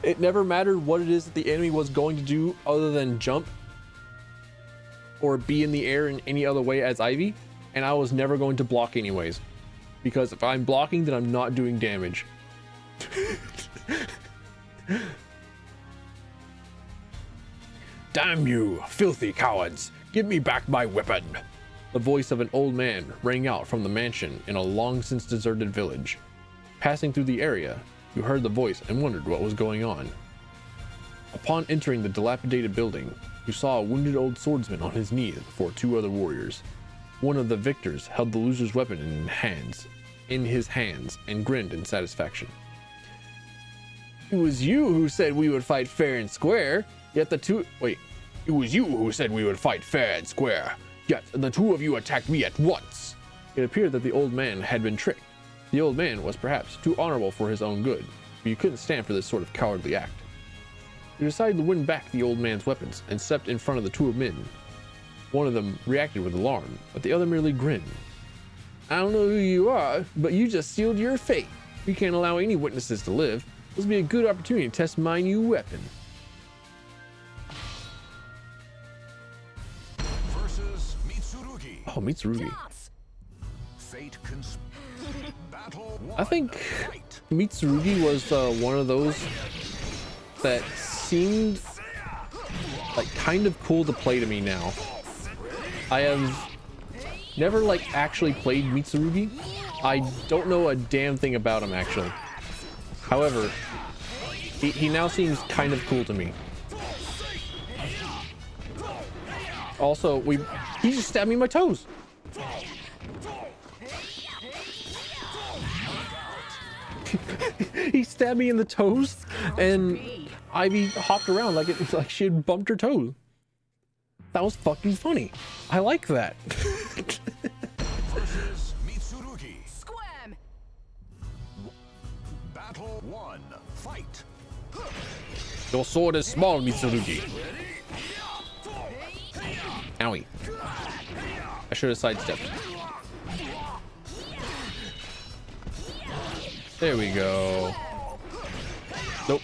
S2: it never mattered what it is that the enemy was going to do other than jump or be in the air in any other way as Ivy, and I was never going to block anyways, because if I'm blocking then I'm not doing damage. Damn you, filthy cowards! Give me back my weapon! The voice of an old man rang out from the mansion in a long since deserted village. Passing through the area, you heard the voice and wondered what was going on. Upon entering the dilapidated building, you saw a wounded old swordsman on his knees before two other warriors. One of the victors held the loser's weapon in his hands and grinned in satisfaction. It was you who said we would fight fair and square. Yet the two... Wait. It was you who said we would fight fair and square. Yet the two of you attacked me at once. It appeared that the old man had been tricked. The old man was perhaps too honorable for his own good, but you couldn't stand for this sort of cowardly act. You decided to win back the old man's weapons and stepped in front of the two men. One of them reacted with alarm, but the other merely grinned. I don't know who you are, but you just sealed your fate. We can't allow any witnesses to live. This will be a good opportunity to test my new weapon.
S1: Versus Mitsurugi.
S2: Oh, Mitsurugi.
S3: Dance.
S1: Fate Battle one.
S2: I think
S1: Fight.
S2: Mitsurugi was one of those that seemed like kind of cool to play to me now. I have never like actually played Mitsurugi. I don't know a damn thing about him actually. However, he now seems kind of cool to me. Also, he just stabbed me in my toes. He stabbed me in the toes, and Ivy hopped around like she had bumped her toes. That was fucking funny. I like that.
S1: Versus Mitsurugi.
S3: Squam.
S1: Battle one. Fight.
S2: Your sword is small, Mitsurugi. Owie. I should have sidestepped. There we go. Nope.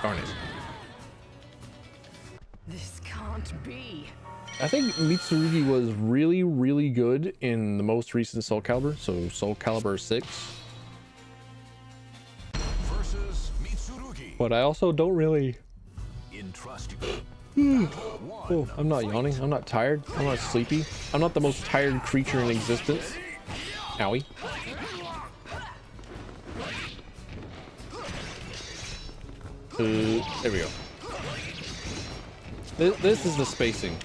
S2: Darn it.
S3: This can't be.
S2: I think Mitsurugi was really, really good in the most recent Soul Calibur, so Soul Calibur 6.
S1: Versus Mitsurugi.
S2: But I also don't really...
S1: Entrust.
S2: Oh, I'm not yawning. I'm not tired. I'm not sleepy. I'm not the most tired creature in existence. Owie. There we go. This is the spacing.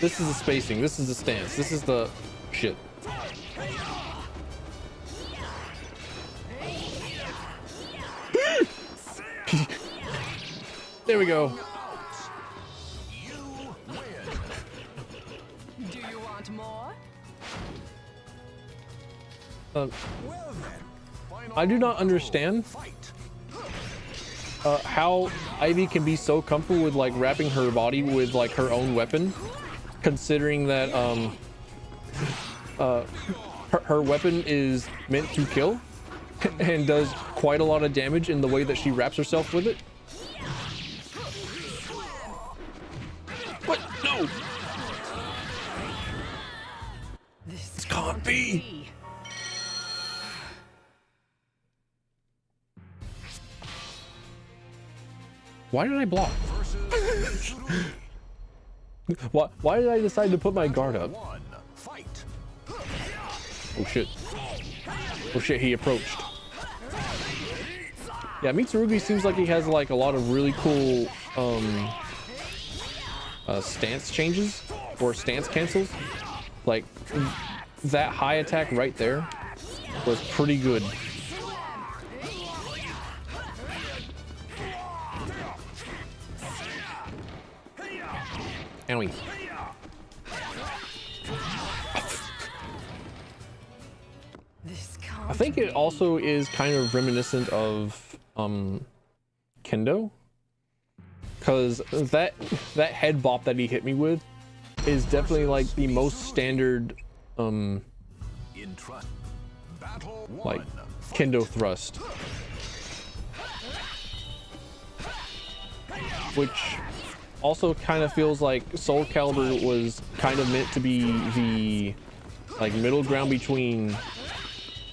S2: This is the spacing. This is the stance. This is the shit. There we go.
S1: You win.
S3: Do you want more?
S1: Well then. Final
S2: I do not understand
S1: fight.
S2: how Ivy can be so comfortable with like wrapping her body with like her own weapon, considering that her weapon is meant to kill and does quite a lot of damage in the way that she wraps herself with it. What? No!
S3: This
S2: Can't be! Why did I block?
S1: Versus Mitsurugi.
S2: Why did I decide to put my guard up?
S1: One. Fight.
S2: Oh shit. Oh shit, he approached. Yeah, Mitsurugi seems like he has like a lot of really cool stance changes or stance cancels. Like that high attack right there was pretty good. Owie.
S3: This
S2: I
S3: can't
S2: think it also is kind of reminiscent of Kendo, because that head bop that he hit me with is definitely like the most standard
S1: Entrust. Battle one.
S2: like Kendo thrust, which also kind of feels like Soul Calibur was kind of meant to be the like middle ground between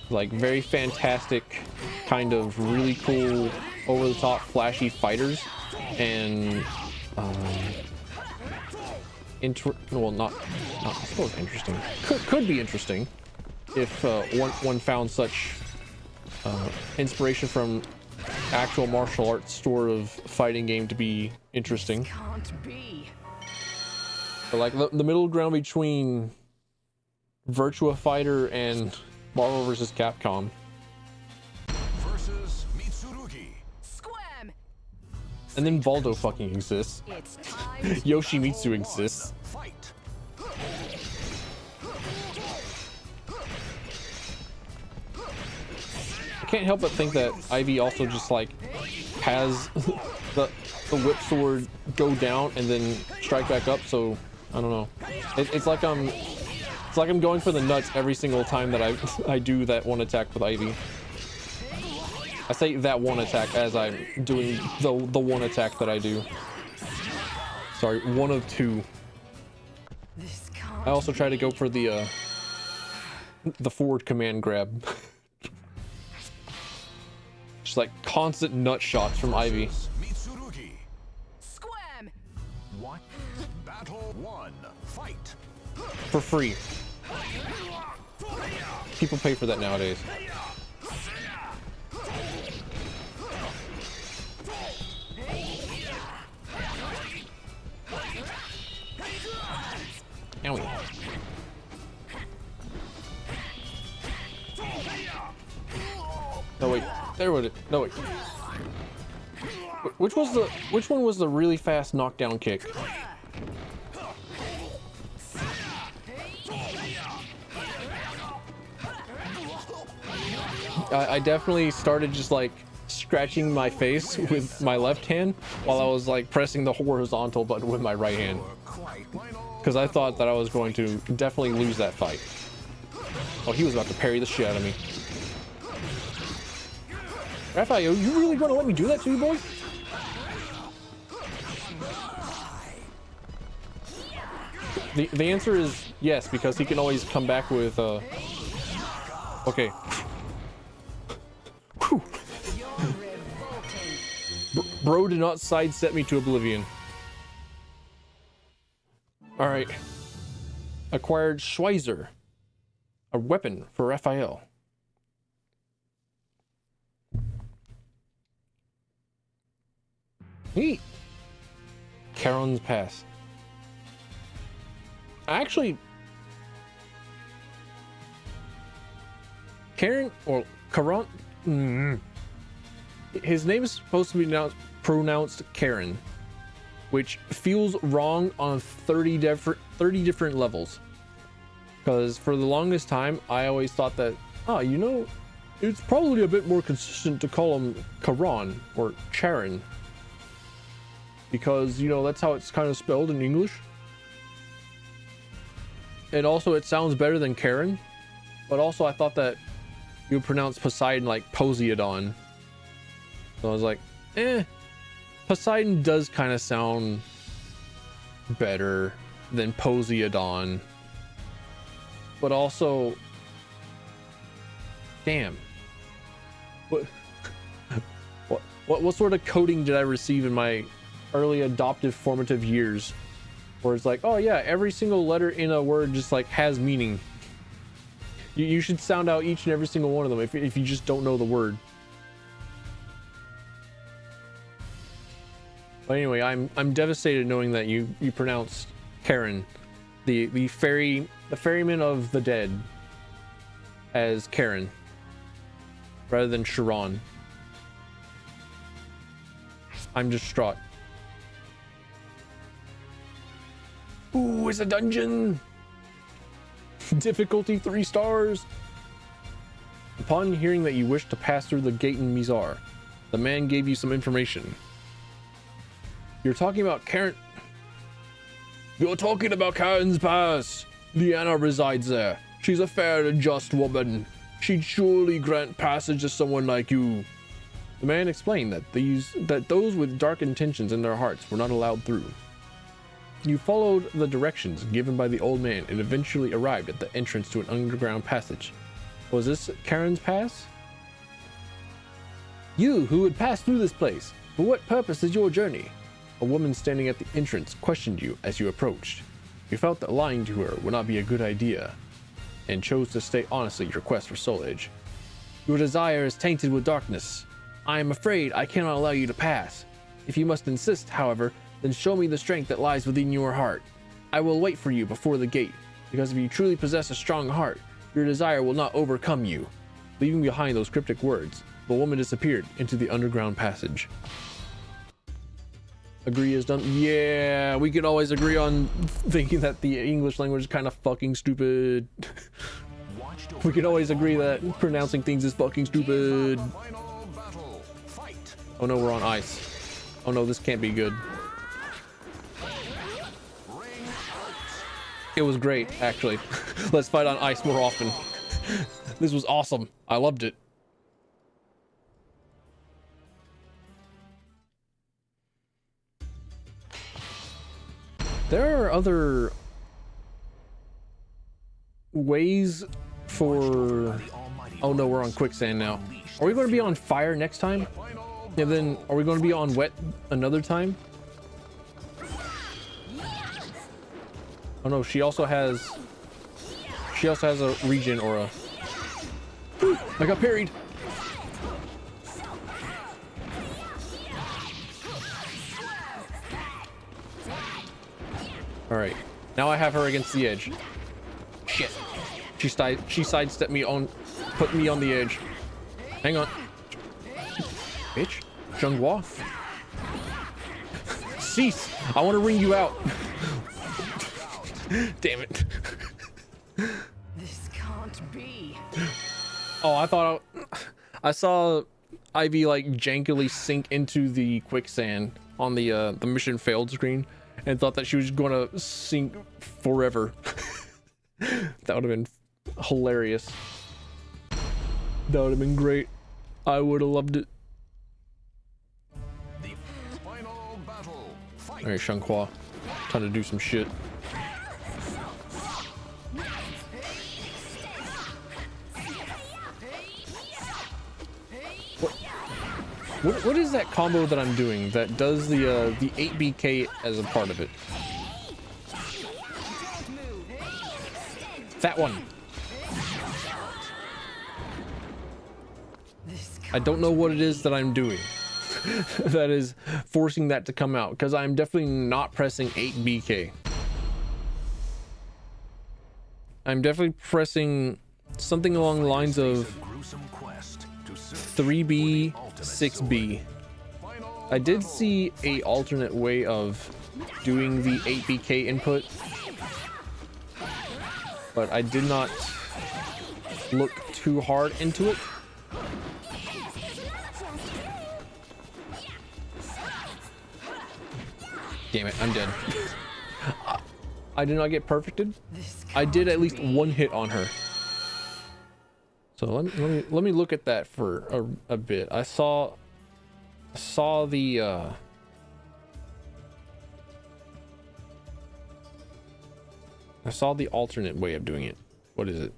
S2: like very fantastic, kind of really cool, over the top, flashy fighters and well, not I suppose interesting. Could be interesting if one found such inspiration from actual martial arts sort of fighting game to be interesting.
S3: Can't be.
S2: But like the middle ground between Virtua Fighter and Marvel vs. Capcom.
S1: Versus Mitsurugi.
S3: Squam.
S2: And then Valdo fucking exists.
S3: It's time. to
S2: Yoshimitsu exists.
S1: Fight.
S2: I can't help but think that Ivy also just like has the whip sword go down and then strike back up. So I don't know. It's like I'm going for the nuts every single time that I do that one attack with Ivy. I say that one attack as I'm doing the one attack that I do. Sorry, one of two.
S3: This can't
S2: I also try to go for the forward command grab. Just like constant nut shots from Ivy.
S1: Mitsurugi.
S3: Squam.
S1: What? Battle 1. Fight.
S2: For free. People pay for that nowadays. Owie. No wait, there was it. No wait. Which one was the really fast knockdown kick? I definitely started just like scratching my face with my left hand while I was like pressing the horizontal button with my right hand. Because I thought that I was going to definitely lose that fight. Oh, he was about to parry the shit out of me. Raphael, you really gonna let me do that to you, boy? The answer is yes, because he can always come back with okay. Whew. Bro did not sidestep me to oblivion. All right. Acquired Schweizer, a weapon for Raphael. Neat. Charon's Pass. Actually, Charon or Charon. His name is supposed to be pronounced Charon, which feels wrong on 30 different levels. Because for the longest time, I always thought that, you know, it's probably a bit more consistent to call him Charon or Charon. Because, you know, that's how it's kind of spelled in English. And also it sounds better than Karen. But also I thought that you would pronounce Poseidon like Poseidon. So I was like, Poseidon does kind of sound better than Poseidon. But also, damn. What sort of coding did I receive in my early adoptive formative years? Where it's like, oh yeah, every single letter in a word just like has meaning. You should sound out each and every single one of them if you just don't know the word. But anyway, I'm devastated knowing that you pronounced Karen, the ferryman of the dead, as Karen rather than Sharon. I'm distraught. Ooh, it's a dungeon. Difficulty 3 stars. Upon hearing that you wish to pass through the gate in Mazar, the man gave you some information. You're talking about Karen. You're talking about Karen's Pass. Liana resides there. She's a fair and just woman. She'd surely grant passage to someone like you. The man explained that those with dark intentions in their hearts were not allowed through. You followed the directions given by the old man and eventually arrived at the entrance to an underground passage. Was this Karen's Pass? You who would pass through this place, for what purpose is your journey? A woman standing at the entrance questioned you as you approached. You felt that lying to her would not be a good idea, and chose to state honestly your quest for soul edge. Your desire is tainted with darkness. I am afraid I cannot allow you to pass. If you must insist, however, then show me the strength that lies within your heart. I will wait for you before the gate, because if you truly possess a strong heart, your desire will not overcome you. Leaving behind those cryptic words, the woman disappeared into the underground passage. Agree is done. Yeah, we could always agree on thinking that the English language is kind of fucking stupid. We could always agree that pronouncing things is fucking stupid. Oh no, we're on ice. Oh no, this can't be good. It was great, actually. Let's fight on ice more often. This was awesome. I loved it. There are other ways for... Oh no, we're on quicksand now. Are we going to be on fire next time? And then are we going to be on wet another time? Oh no, she also has a regen aura. I got parried. All right, now I have her against the edge. Shit, she sidestepped me on, put me on the edge. Hang on, bitch. Zhenghua. Cease! I want to ring you out. Damn it.
S3: This can't be.
S2: Oh, I saw Ivy like jankily sink into the quicksand on the mission failed screen and thought that she was going to sink forever. That would have been hilarious. That would have been great. I would have loved it. All right, Zhenghua, time to do some shit. What is that combo that I'm doing that does the 8BK as a part of it? That one. I don't know what it is that I'm doing that is forcing that to come out, because I'm definitely not pressing 8BK. I'm definitely pressing something along the lines of 3B, 6B. I did see a alternate way of doing the 8BK input, but I did not look too hard into it. Damn it, I'm dead. I did not get perfected. I did at least one hit on her. So let me look at that for a bit. I saw the I saw the alternate way of doing it. What is it?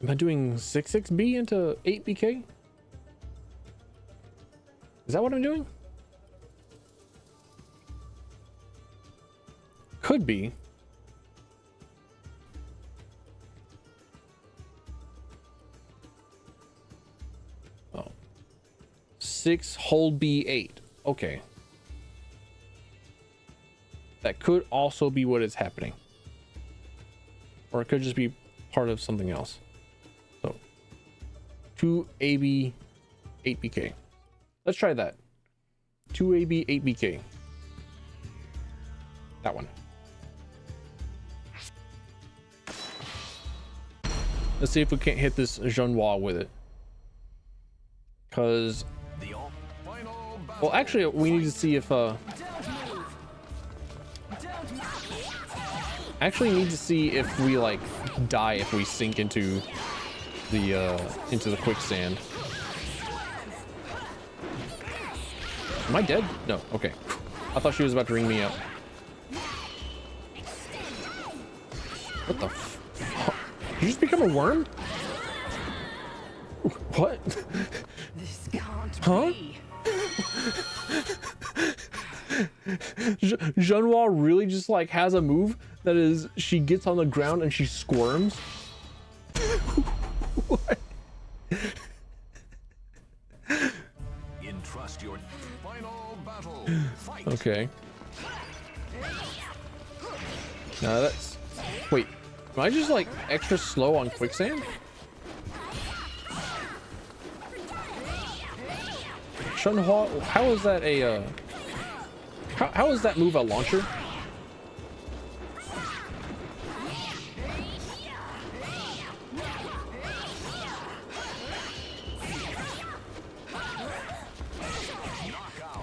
S2: Am I doing 6B into 8BK? Is that what I'm doing? Could be. Oh. 6 hold B8. Okay. That could also be what is happening. Or it could just be part of something else. So 2AB 8BK. Let's try that. 2AB 8BK. That one. Let's see if we can't hit this Zhenghua with it. Cause well, actually we need to see if actually need to see if we like die if we sink into the quicksand. Am I dead? No. Okay. I thought she was about to ring me up. What the f... Did you just become a worm? What?
S3: This can't
S2: Huh?
S3: be.
S2: Junhua really just like has a move that is she gets on the ground and she squirms. What?
S1: Entrust your final battle. Fight.
S2: Okay. Now that's... Wait, am I just like extra slow on quicksand? Junhua, how is that a how is that move a launcher?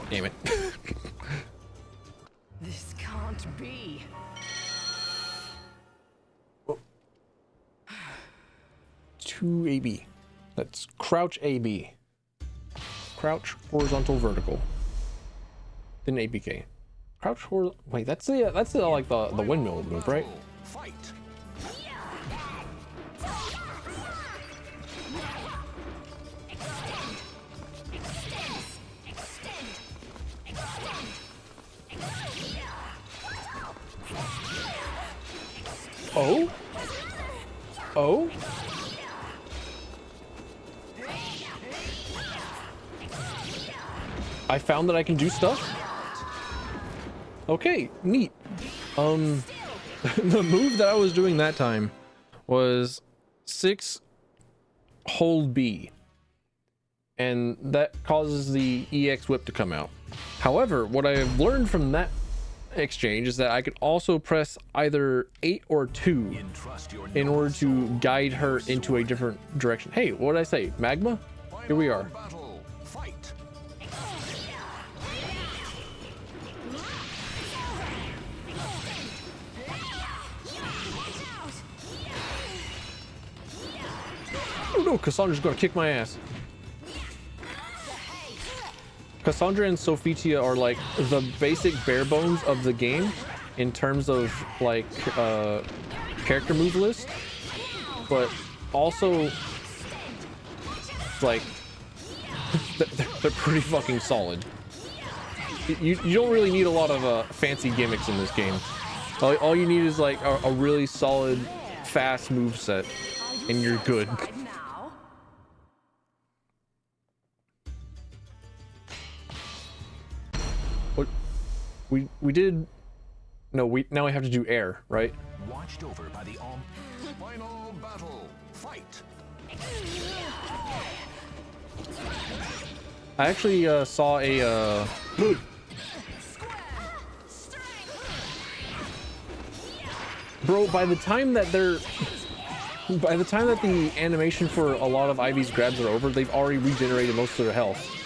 S2: Damn it.
S3: This can't be.
S2: 2 AB. That's crouch AB. Crouch horizontal vertical. Then ABK. Crouch horizontal. Wait, that's the like the windmill move, right?
S1: Fight.
S2: Oh? Oh? I found that I can do stuff? Okay, neat. The move that I was doing that time was 6 hold B. And that causes the EX whip to come out. However, what I have learned from that exchange is that I could also press either 8 or 2 in order to guide her into a different direction. Hey, what did I say? Magma? Here we are. Oh no, Cassandra's gonna kick my ass. Cassandra and Sophitia are like the basic bare bones of the game in terms of like character move list, but also like they're pretty fucking solid. You don't really need a lot of fancy gimmicks in this game. All you need is like a really solid fast move set and you're good. What we did? No, now we have to do air, right?
S1: Watched over by the final battle. Fight.
S2: I actually saw a bro, by the time that the animation for a lot of Ivy's grabs are over, they've already regenerated most of their health.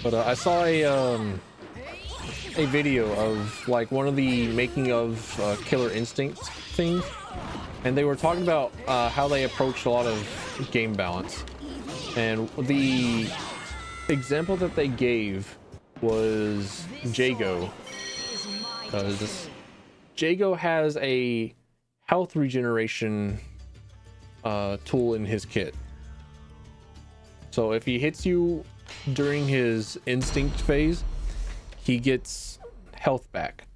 S2: But I saw a video of like one of the making of Killer Instinct things, and they were talking about how they approached a lot of game balance, and the example that they gave was Jago, because Jago has a health regeneration tool in his kit. So if he hits you during his instinct phase, he gets health back.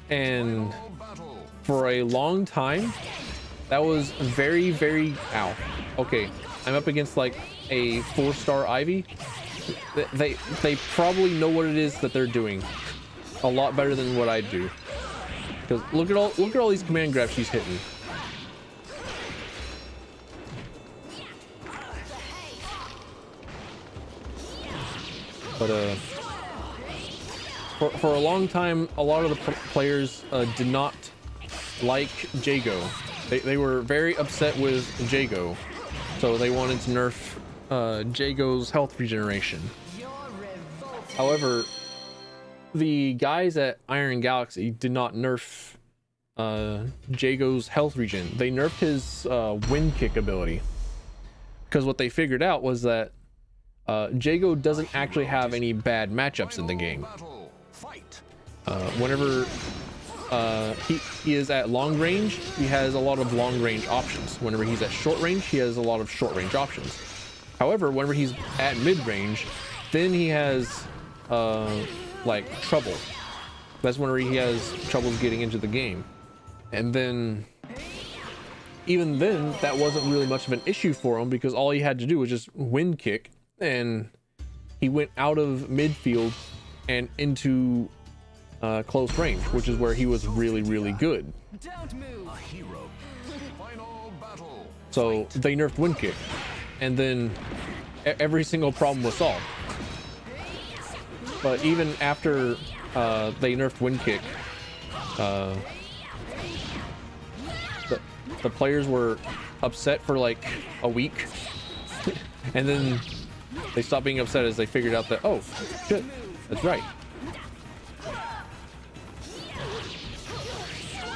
S2: And for a long time, that was very, very... Ow. Okay, I'm up against like a 4-star Ivy. They probably know what it is that they're doing a lot better than what I do. Because look at all these command grabs she's hitting. But for a long time, a lot of the players did not like Jago. They were very upset with Jago, so they wanted to nerf Jago's health regeneration. However, the guys at Iron Galaxy did not nerf Jago's health regen. They nerfed his wind kick ability, because what they figured out was that Jago doesn't actually have any bad matchups in the game. he is at long range, he has a lot of long range options. Whenever he's at short range, he has a lot of short range options. However, whenever he's at mid range, then he has like trouble. That's whenever he has troubles getting into the game. And then even then, that wasn't really much of an issue for him, because all he had to do was just wind kick, and he went out of midfield and into close range, which is where he was really, really good.
S3: Don't move.
S1: A hero. Final battle.
S2: So they nerfed wind kick, and then every single problem was solved. But even after they nerfed wind kick, the players were upset for like a week, and then they stopped being upset as they figured out that, oh shit, that's right,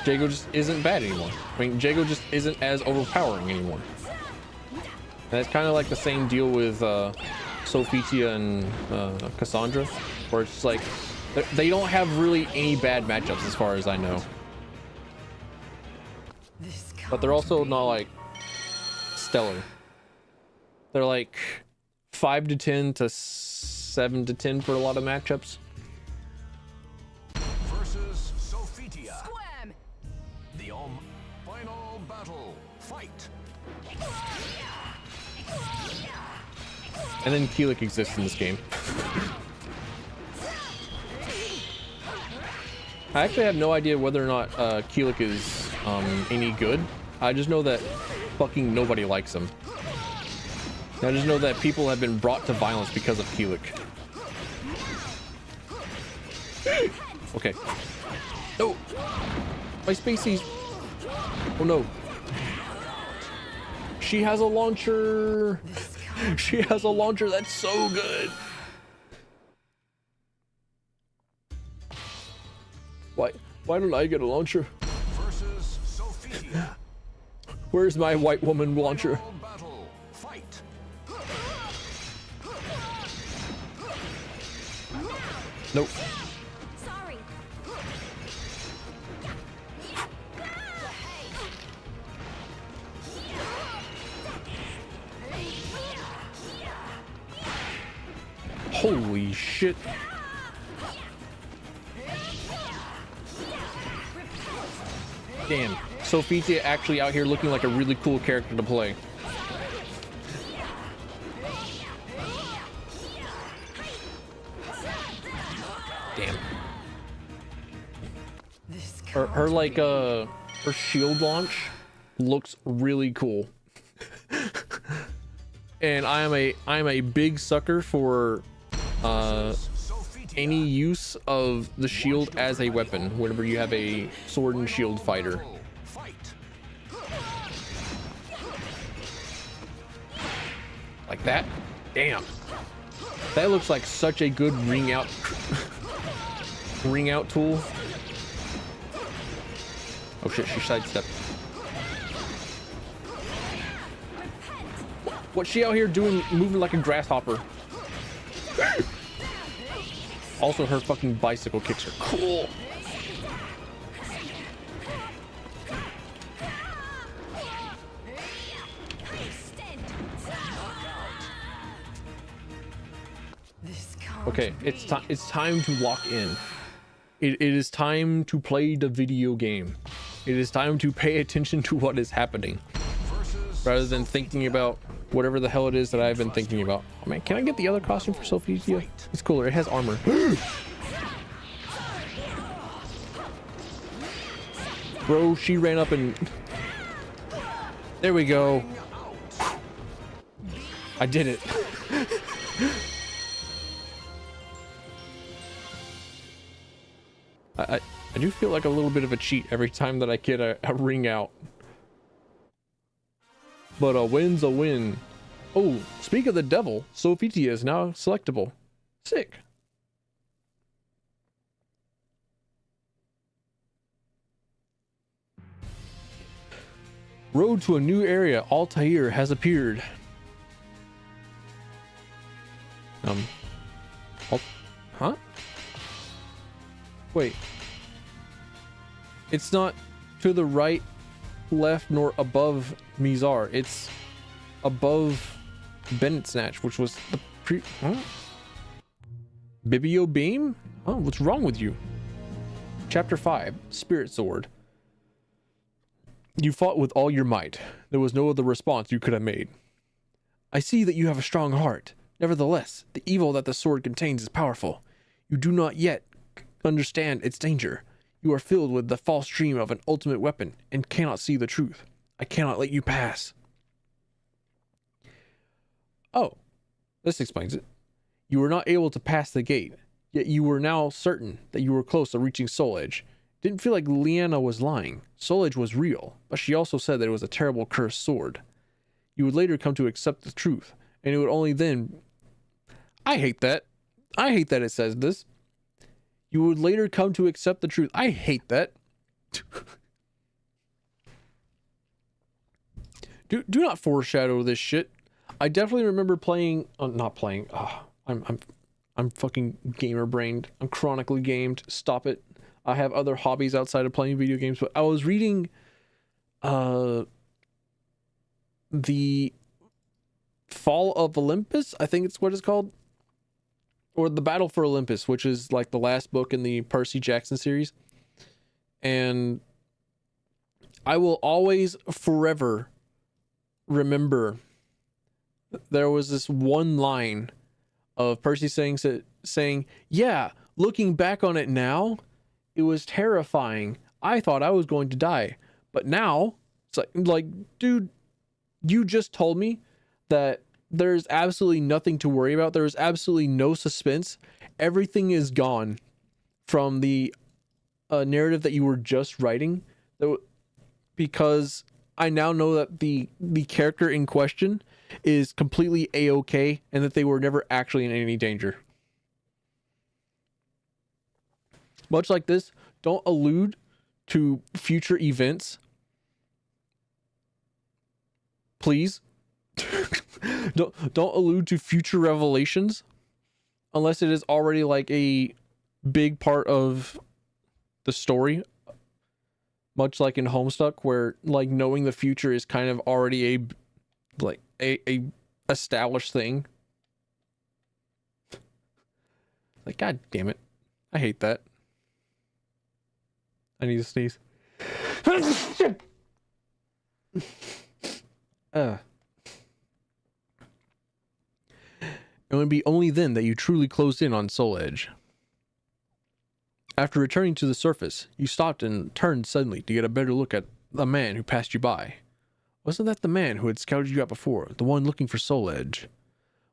S2: Jago just isn't bad anymore. I mean, Jago just isn't as overpowering anymore. And it's kind of like the same deal with Sophitia and Cassandra, where it's like they don't have really any bad matchups as far as I know. But they're also not like stellar. They're like 5 to 10 to 7 to 10 for a lot of matchups.
S1: Versus Sophitia.
S3: Squam.
S1: The final battle. Fight.
S2: And then Keelik exists in this game. I actually have no idea whether or not Keelik is any good. I just know that fucking nobody likes him. I just know that people have been brought to violence because of Keelik. Okay. No! My Spaceys! Oh no. She has a launcher! She has a launcher that's so good! Why don't I get a launcher?
S1: Versus Sophitia.
S2: Where's my white woman launcher?
S1: Final battle. Fight.
S2: Nope.
S3: Sorry.
S2: Holy shit. Damn, Sophitia actually out here looking like a really cool character to play. Damn. Her like her shield launch looks really cool. And I am a big sucker for any use of the shield as a weapon whenever you have a sword and shield fighter. Like that? Damn. That looks like such a good ring out tool. Oh shit, she sidestepped. What's she out here doing, moving like a grasshopper? Also, her fucking bicycle kicks are cool. Okay, it's time to lock in. It is time to play the video game. It is time to pay attention to what is happening, rather than thinking about whatever the hell it is that I've been thinking about. Oh man, can I get the other costume for Sophitia? It's cooler. It has armor. Bro, she ran up and... There we go. I did it. I do feel like a little bit of a cheat every time that I get a ring out. But a win's a win. Oh, speak of the devil, Sophitia is now selectable. Sick. Road to a new area, Altair has appeared. Huh? Wait. It's not to the right, left, nor above Mazar. It's above Bennett Snatch, which was the pre. Huh? Bibio Beam? Oh, what's wrong with you? Chapter 5, Spirit Sword. You fought with all your might. There was no other response you could have made. I see that you have a strong heart. Nevertheless, the evil that the sword contains is powerful. You do not yet understand its danger. You are filled with the false dream of an ultimate weapon and cannot see the truth. I cannot let you pass. Oh, this explains it. You were not able to pass the gate, yet you were now certain that you were close to reaching Soul Edge. Didn't feel like Leanna was lying. Soul Edge was real, but she also said that it was a terrible cursed sword. You would later come to accept the truth, and it would only then... I hate that. I hate that it says this. You would later come to accept the truth. I hate that. Do not foreshadow this shit. I definitely remember playing... not playing. I'm fucking gamer brained. I'm chronically gamed. Stop it. I have other hobbies outside of playing video games, but I was reading the Fall of Olympus, I think it's what it's called, or the Battle for Olympus, which is like the last book in the Percy Jackson series. And I will always forever remember there was this one line of Percy saying, yeah, looking back on it now, it was terrifying. I thought I was going to die. But now, it's like, dude, you just told me that there's absolutely nothing to worry about. There's absolutely no suspense. Everything is gone from the narrative that you were just writing. Because I now know that the character in question is completely A-okay and that they were never actually in any danger. Much like this, don't allude to future events. Please. Don't allude to future revelations unless it is already like a big part of the story. Much like in Homestuck, where like knowing the future is kind of already a established thing. Like, god damn it. I hate that. I need to sneeze. It would be only then that you truly closed in on Soul Edge. After returning to the surface, you stopped and turned suddenly to get a better look at the man who passed you by. Wasn't that the man who had scouted you out before, the one looking for Soul Edge?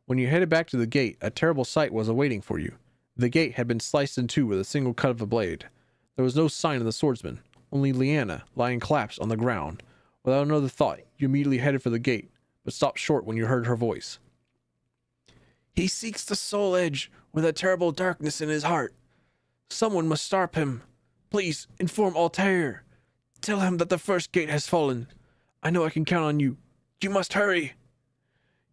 S2: When you headed back to the gate, a terrible sight was awaiting for you. The gate had been sliced in two with a single cut of a blade. There was no sign of the swordsman, only Leanna lying collapsed on the ground. Without another thought, you immediately headed for the gate, but stopped short when you heard her voice. He seeks the Soul Edge with a terrible darkness in his heart. Someone must stop him. Please inform Altair. Tell him that the first gate has fallen. I know I can count on you. You must hurry.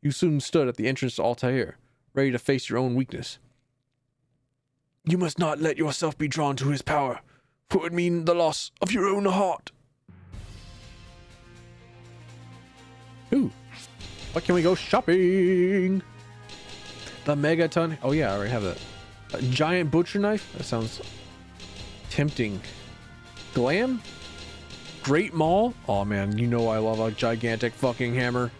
S2: You soon stood at the entrance to Altair, ready to face your own weakness. You must not let yourself be drawn to his power, for it would mean the loss of your own heart. Ooh. What can we go shopping? The Megaton. Oh yeah, I already have that. A giant butcher knife? That sounds tempting. Glam? Great Maul? Oh man, you know I love a gigantic fucking hammer.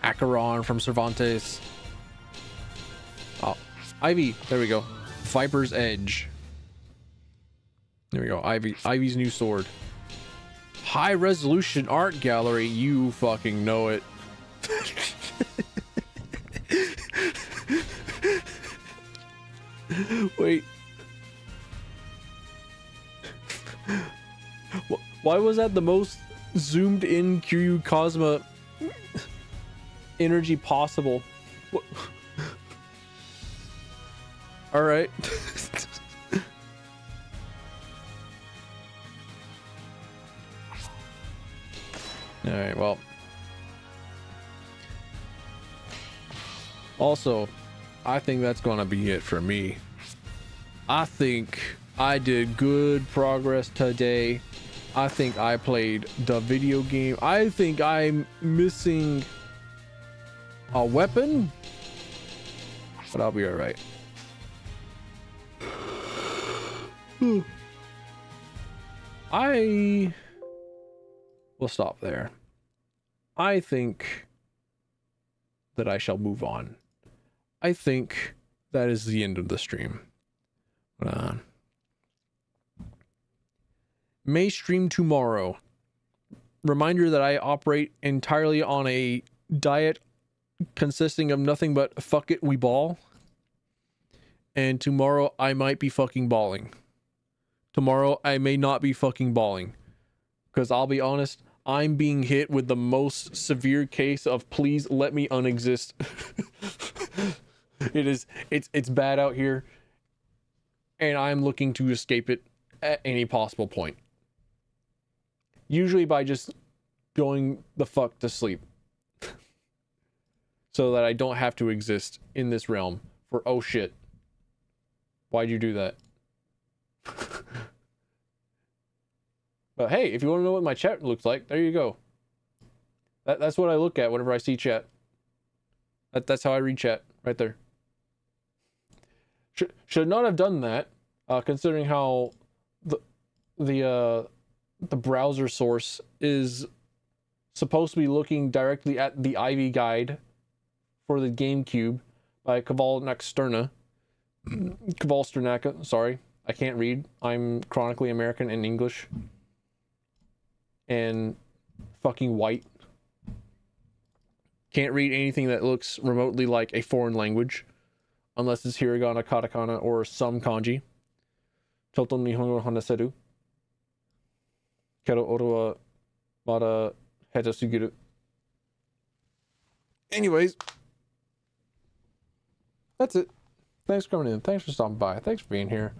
S2: Acheron from Cervantes. Oh, Ivy. There we go. Viper's Edge. There we go. Ivy's new sword. High resolution art gallery. You fucking know it. Wait. Why was that the most zoomed in Kiryu Cosma energy possible? What? All right. All right, well. Also, I think that's gonna be it for me. I think I did good progress today. I think I played the video game. I think I'm missing a weapon, but I'll be all right. I will stop there. I think that I shall move on. I think that is the end of the stream. May stream tomorrow. Reminder that I operate entirely on a diet consisting of nothing but fuck it, we ball. And tomorrow I might be fucking balling. Tomorrow I may not be fucking balling. Because I'll be honest, I'm being hit with the most severe case of please let me unexist. It's bad out here. And I'm looking to escape it at any possible point. Usually by just going the fuck to sleep. So that I don't have to exist in this realm for oh shit. Why'd you do that? But hey, if you want to know what my chat looks like, there you go. That's what I look at whenever I see chat. That's how I read chat, right there. Should not have done that, considering how the browser source is supposed to be looking directly at the Ivy guide for the GameCube by Kaval Sternaka. Sorry, I can't read. I'm chronically American in English. And fucking white. Can't read anything that looks remotely like a foreign language. Unless it's hiragana, katakana, or some kanji. Choto nihongo hanaseru. Kero oro wa mada heta sugiru. Anyways. That's it. Thanks for coming in. Thanks for stopping by. Thanks for being here.